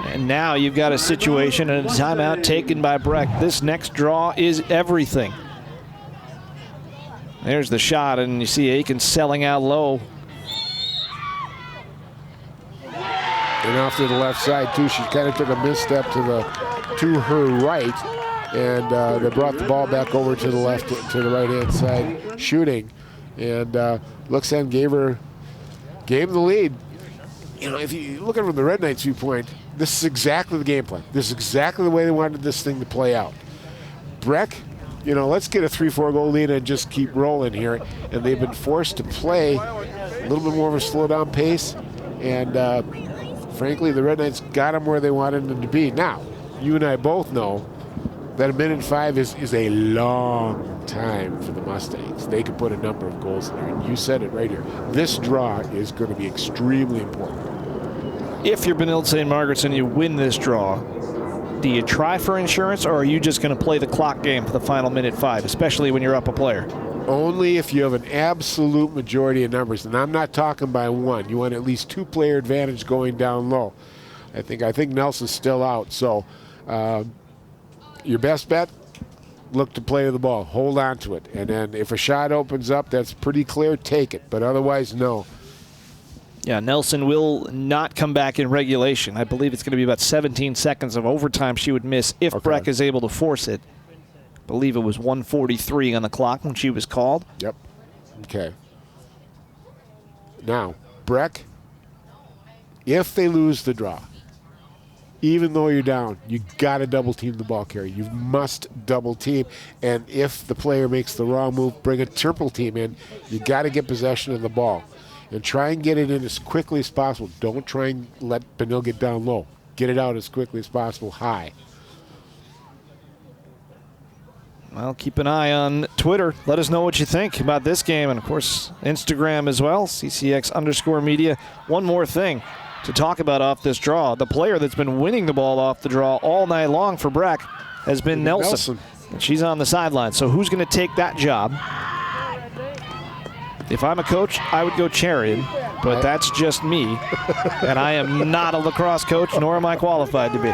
And now you've got a situation and a timeout taken by Breck. This next draw is everything. There's the shot, and you see Aiken selling out low. And off to the left side too. She kind of took a misstep to her right, and they brought the ball back over to the left, to the right-hand side, shooting. And Luxon gave them the lead. You know, if you look at it from the Red Knights' viewpoint, this is exactly the game plan. This is exactly the way they wanted this thing to play out. Breck, you know, let's get a 3-4 goal lead and just keep rolling here. And they've been forced to play a little bit more of a slow-down pace, and frankly, the Red Knights got them where they wanted them to be. Now, you and I both know that 1:05 is a long time for the Mustangs. They could put a number of goals in there. And you said it right here. This draw is going to be extremely important. If you're Benilde-St. Margaret's and you win this draw, do you try for insurance, or are you just going to play the clock game for the final minute 5, especially when you're up a player? Only if you have an absolute majority of numbers, and I'm not talking by one. You want at least 2-player advantage going down low. I think Nelson's still out. So your best bet, look to play the ball. Hold on to it. And then if a shot opens up, that's pretty clear, take it. But otherwise, no. Yeah, Nelson will not come back in regulation. I believe it's going to be about 17 seconds of overtime she would miss if Breck is able to force it. I believe it was 1:43 on the clock when she was called. Yep. Okay. Now, Breck, if they lose the draw, even though you're down, you got to double team the ball carrier. You must double team. And if the player makes the wrong move, bring a triple team in. You got to get possession of the ball. And try and get it in as quickly as possible. Don't try and let Benilde get down low. Get it out as quickly as possible high. Well, keep an eye on Twitter. Let us know what you think about this game. And, of course, Instagram as well, CCX_media. One more thing to talk about off this draw. The player that's been winning the ball off the draw all night long for Breck has been Nelson. And she's on the sideline. So who's going to take that job? If I'm a coach, I would go Charian, but that's just me. And I am not a lacrosse coach, nor am I qualified to be.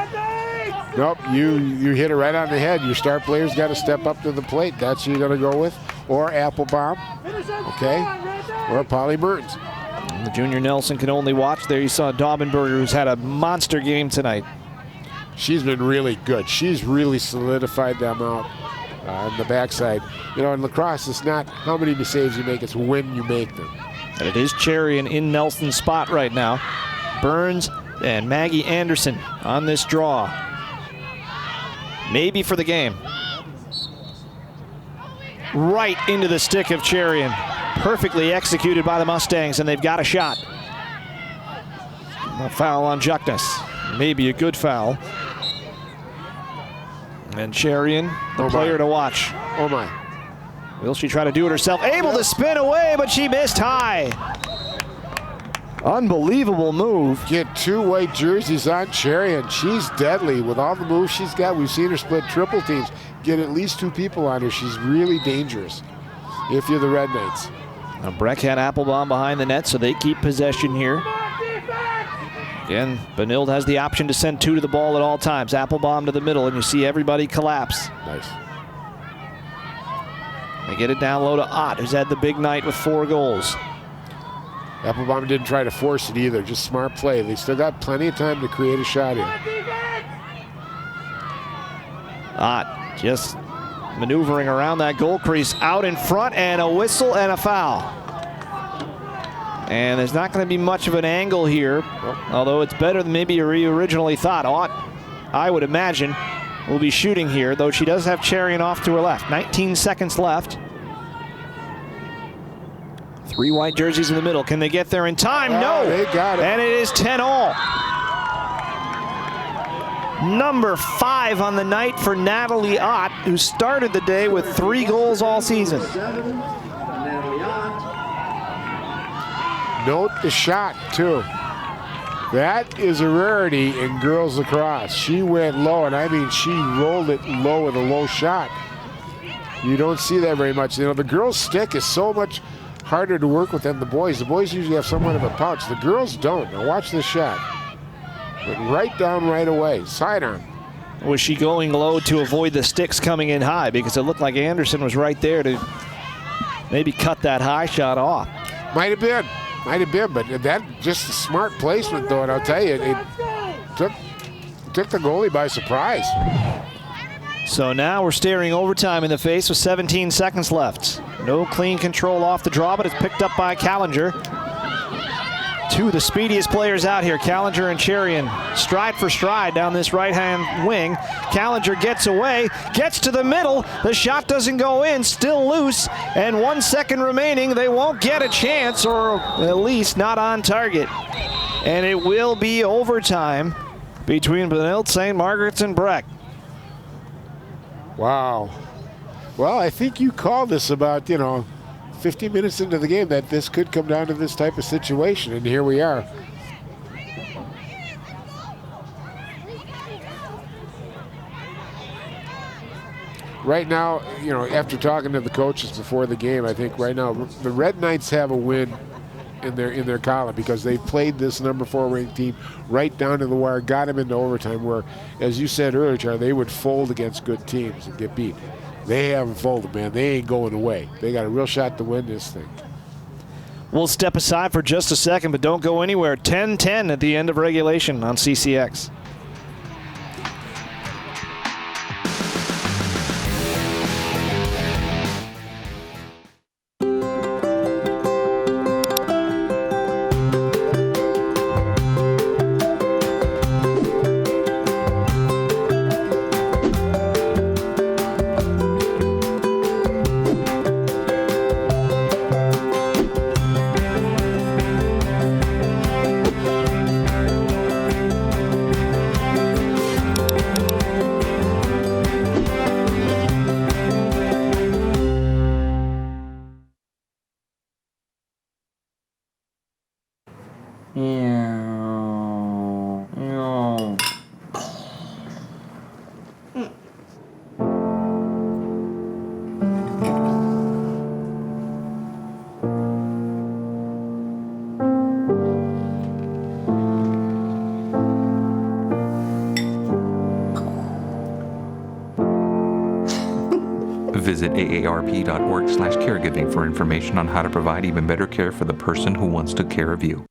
Nope, you hit it right on the head. Your star player's got to step up to the plate. That's who you're going to go with. Or Applebaum, okay? Or Polly Burns. And the junior Nelson can only watch. There you saw Daubenberger, who's had a monster game tonight. She's been really good. She's really solidified them out on the backside. You know, in lacrosse, it's not how many saves you make, it's when you make them. And it is Charian in Nelson's spot right now. Burns and Maggie Anderson on this draw. Maybe for the game. Right into the stick of Charian. Perfectly executed by the Mustangs, and they've got a shot. A foul on Juckness. Maybe a good foul. And Charian, the player to watch. Oh my. Will she try to do it herself? Able to spin away, but she missed high. Unbelievable move. Get 2 white jerseys on Charian. She's deadly with all the moves she's got. We've seen her split triple teams. Get at least 2 people on her. She's really dangerous if you're the Red Knights. Now Breck had Applebaum behind the net, so they keep possession here. Again, Benilde has the option to send 2 to the ball at all times. Applebaum to the middle, and you see everybody collapse. Nice. They get it down low to Ott, who's had the big night with 4 goals. Applebaum didn't try to force it either. Just smart play. They still got plenty of time to create a shot here. Ott just maneuvering around that goal crease, out in front, and a whistle and a foul. And there's not going to be much of an angle here, although it's better than maybe you originally thought. Ott, I would imagine, will be shooting here, though she does have Charian off to her left. 19 seconds left. 3 white jerseys in the middle. Can they get there in time? No. They got it. And it is 10-all. Number 5 on the night for Natalie Ott, who started the day with 3 goals all season. Note the shot, too. That is a rarity in girls lacrosse. She went low, and I mean she rolled it low with a low shot. You don't see that very much. You know, the girls' stick is so much harder to work with than the boys. The boys usually have somewhat of a pouch. The girls don't. Now watch this shot. Went right down right away. Sidearm. Was she going low to avoid the sticks coming in high? Because it looked like Anderson was right there to maybe cut that high shot off. Might have been. Might have been, but that just a smart placement, though, and I'll tell you, it took the goalie by surprise. So now we're staring overtime in the face with 17 seconds left. No clean control off the draw, but it's picked up by Callinger. 2 of the speediest players out here, Callinger and Charian, stride for stride down this right-hand wing. Callinger gets away, gets to the middle. The shot doesn't go in, still loose, and 1 second remaining. They won't get a chance, or at least not on target. And it will be overtime between Benilde-St. Margaret's and Breck. Wow. Well, I think you called this about, 50 minutes into the game that this could come down to this type of situation, and here we are. Right now, after talking to the coaches before the game, I think right now the Red Knights have a win in their column because they played this number 4 ranked team right down to the wire, got them into overtime where, as you said earlier, Charlie, they would fold against good teams and get beat. They haven't folded, man. They ain't going away. They got a real shot to win this thing. We'll step aside for just a second, but don't go anywhere. 10-10 at the end of regulation on CCX. Visit aarp.org/caregiving for information on how to provide even better care for the person who wants to care of you.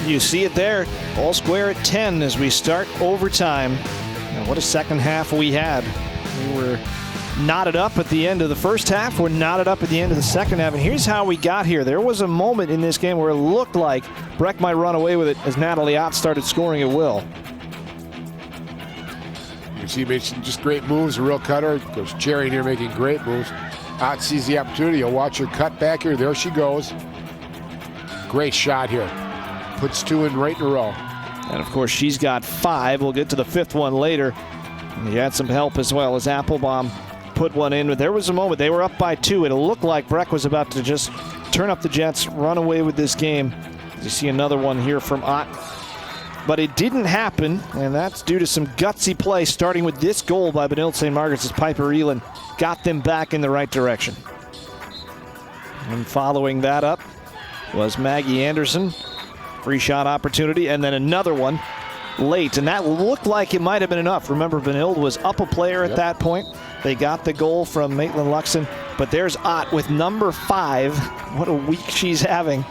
You see it there, all square at 10 as we start overtime. Now, what a second half we had. We were knotted up at the end of the first half. We're knotted up at the end of the second half. And here's how we got here. There was a moment in this game where it looked like Breck might run away with it as Natalie Ott started scoring at will. She made some just great moves, a real cutter. Goes Cherry in here making great moves. Ott sees the opportunity. You'll watch her cut back here. There she goes. Great shot here. Puts 2 in right in a row. And of course, she's got 5. We'll get to the 5th one later. And he had some help as well as Applebaum put one in. But there was a moment they were up by 2. It looked like Breck was about to just turn up the Jets, run away with this game. You see another one here from Ott. But it didn't happen, and that's due to some gutsy play, starting with this goal by Benilde-St. Margaret's as Piper Elin got them back in the right direction. And following that up was Maggie Anderson. Free shot opportunity, and then another one late. And that looked like it might have been enough. Remember, Benilde was up a player at that point. They got the goal from Maitland Luxon, but there's Ott with number 5. What a week she's having.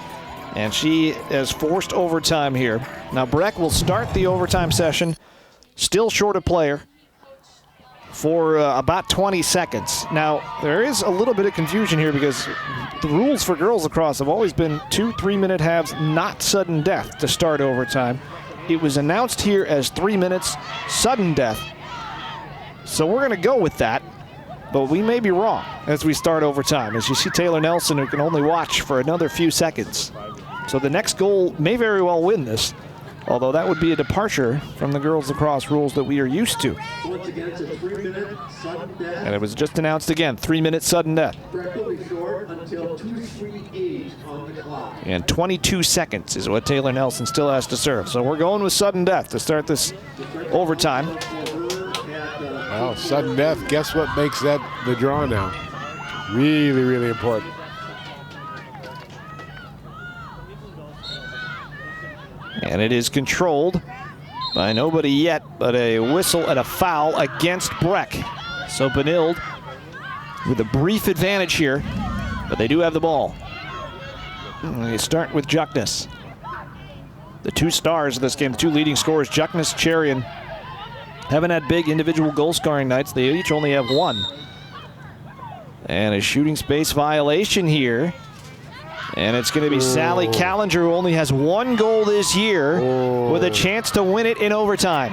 And she has forced overtime here. Now Breck will start the overtime session, still short a player, for about 20 seconds. Now, there is a little bit of confusion here because the rules for girls lacrosse have always been 2 3-minute halves, not sudden death to start overtime. It was announced here as 3 minutes, sudden death. So we're going to go with that, but we may be wrong as we start overtime. As you see Taylor Nelson, who can only watch for another few seconds. So the next goal may very well win this, although that would be a departure from the girls lacrosse rules that we are used to. Once again, it's a 3-minute sudden death. And it was just announced again, 3-minute sudden death. Breck will be short until 2:38 on the clock. And 22 seconds is what Taylor Nelson still has to serve. So we're going with sudden death to start this overtime. Well, sudden death, guess what makes that the draw now? Really, really important. And it is controlled by nobody yet but a whistle and a foul against Breck. So Benilde with a brief advantage here, but they do have the ball. They start with Juckness. The 2 stars of this game, 2 leading scorers, Juckness, Cherian, haven't had big individual goal scoring nights. They each only have 1. And a shooting space violation here. And it's going to be Sally Callinger, who only has 1 goal this year, with a chance to win it in overtime.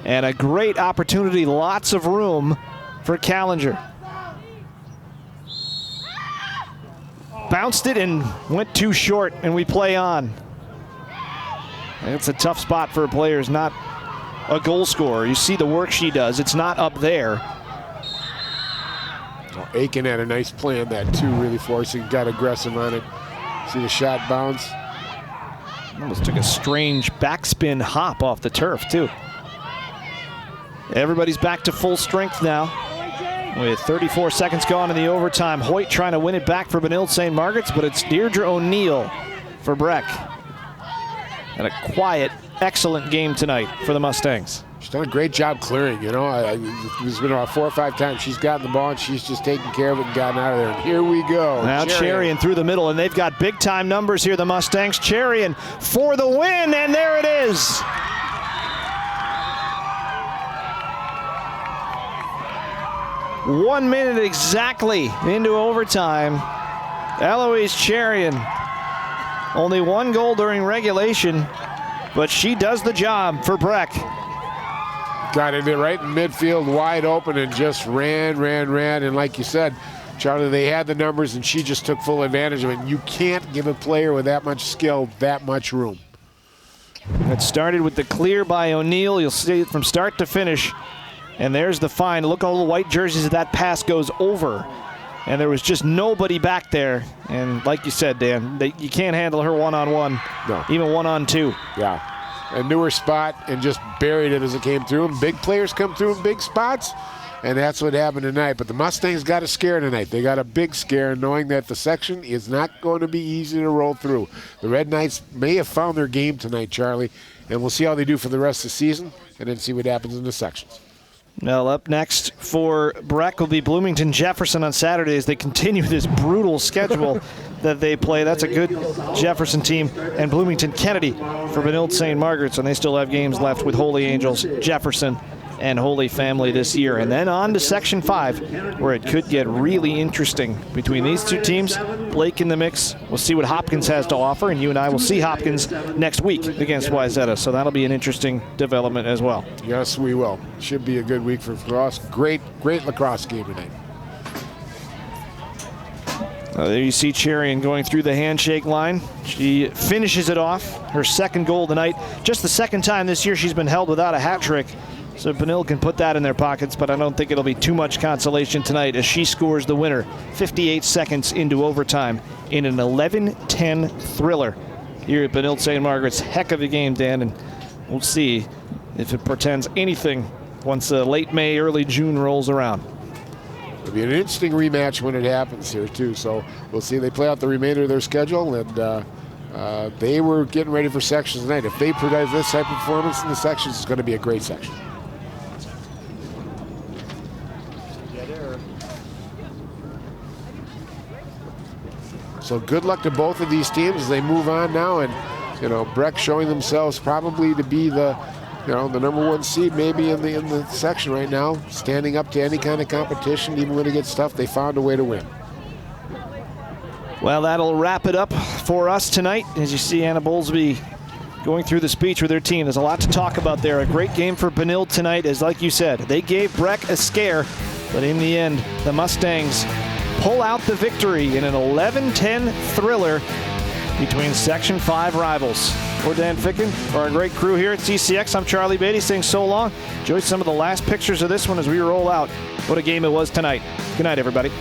And a great opportunity, lots of room for Callinger. Bounced it and went too short, and we play on. It's a tough spot for a player who's not a goal scorer. You see the work she does. It's not up there. Well, Aiken had a nice play on that too, really forcing, got aggressive on it. See the shot bounce. Almost took a strange backspin hop off the turf too. Everybody's back to full strength now. With 34 seconds gone in the overtime, Hoyt trying to win it back for Benilde-St. Margaret's, but it's Deirdre O'Neill for Breck. And a quiet, excellent game tonight for the Mustangs. She's done a great job clearing, you know. There's been about 4 or 5 times she's gotten the ball and she's just taken care of it and gotten out of there. And here we go. Now Cherian through the middle, and they've got big-time numbers here, the Mustangs. Cherian for the win, and there it is. One minute exactly into overtime. Eloise Cherian, only one goal during regulation, but she does the job for Breck. Got it right in midfield, wide open, and just ran. And like you said, Charlie, they had the numbers, and she just took full advantage of it. And you can't give a player with that much skill that much room. It started with the clear by O'Neill. You'll see it from start to finish. And there's the find. Look, all the white jerseys as that pass goes over. And there was just nobody back there. And like you said, Dan, you can't handle her one-on-one, no. Even one-on-two. Yeah. A newer spot and just buried it as it came through. And big players come through in big spots, and that's what happened tonight. But the Mustangs got a scare tonight. They got a big scare, knowing that the section is not going to be easy to roll through. The Red Knights may have found their game tonight, Charlie, and we'll see how they do for the rest of the season and then see what happens in the sections. Well, up next for Breck will be Bloomington Jefferson on Saturday as they continue this brutal schedule that they play. That's a good Jefferson team. And Bloomington Kennedy for Benilde-St. Margaret's, and they still have games left with Holy Angels, Jefferson, and Holy Family this year. And then on to Section 5, where it could get really interesting between these two teams. Blake in the mix. We'll see what Hopkins has to offer, and you and I will see Hopkins next week against Wayzata. So that'll be an interesting development as well. Yes, we will. Should be a good week for lacrosse. Great lacrosse game tonight. There you see Cherian going through the handshake line. She finishes it off. Her second goal tonight. Just the second time this year she's been held without a hat trick. So Benilde can put that in their pockets, but I don't think it'll be too much consolation tonight as she scores the winner 58 seconds into overtime in an 11-10 thriller here at Benilde-St. Margaret's. Heck of a game, Dan, and we'll see if it portends anything once late May, early June rolls around. It'll be an interesting rematch when it happens here, too. So we'll see. They play out the remainder of their schedule, and they were getting ready for sections tonight. If they produce this type of performance in the sections, it's going to be a great section. So good luck to both of these teams as they move on now, and you know, Breck showing themselves probably to be the number 1 seed maybe in the section right now, standing up to any kind of competition. Even when it gets tough, they found a way to win. Well, that'll wrap it up for us tonight. As you see Anna Bowlesby going through the speech with her team, there's a lot to talk about there. A great game for Benilde tonight, as like you said, they gave Breck a scare, but in the end, the Mustangs pull out the victory in an 11-10 thriller between Section 5 rivals. For Dan Ficken, for our great crew here at CCX, I'm Charlie Beatty saying so long. Enjoy some of the last pictures of this one as we roll out. What a game it was tonight. Good night, everybody.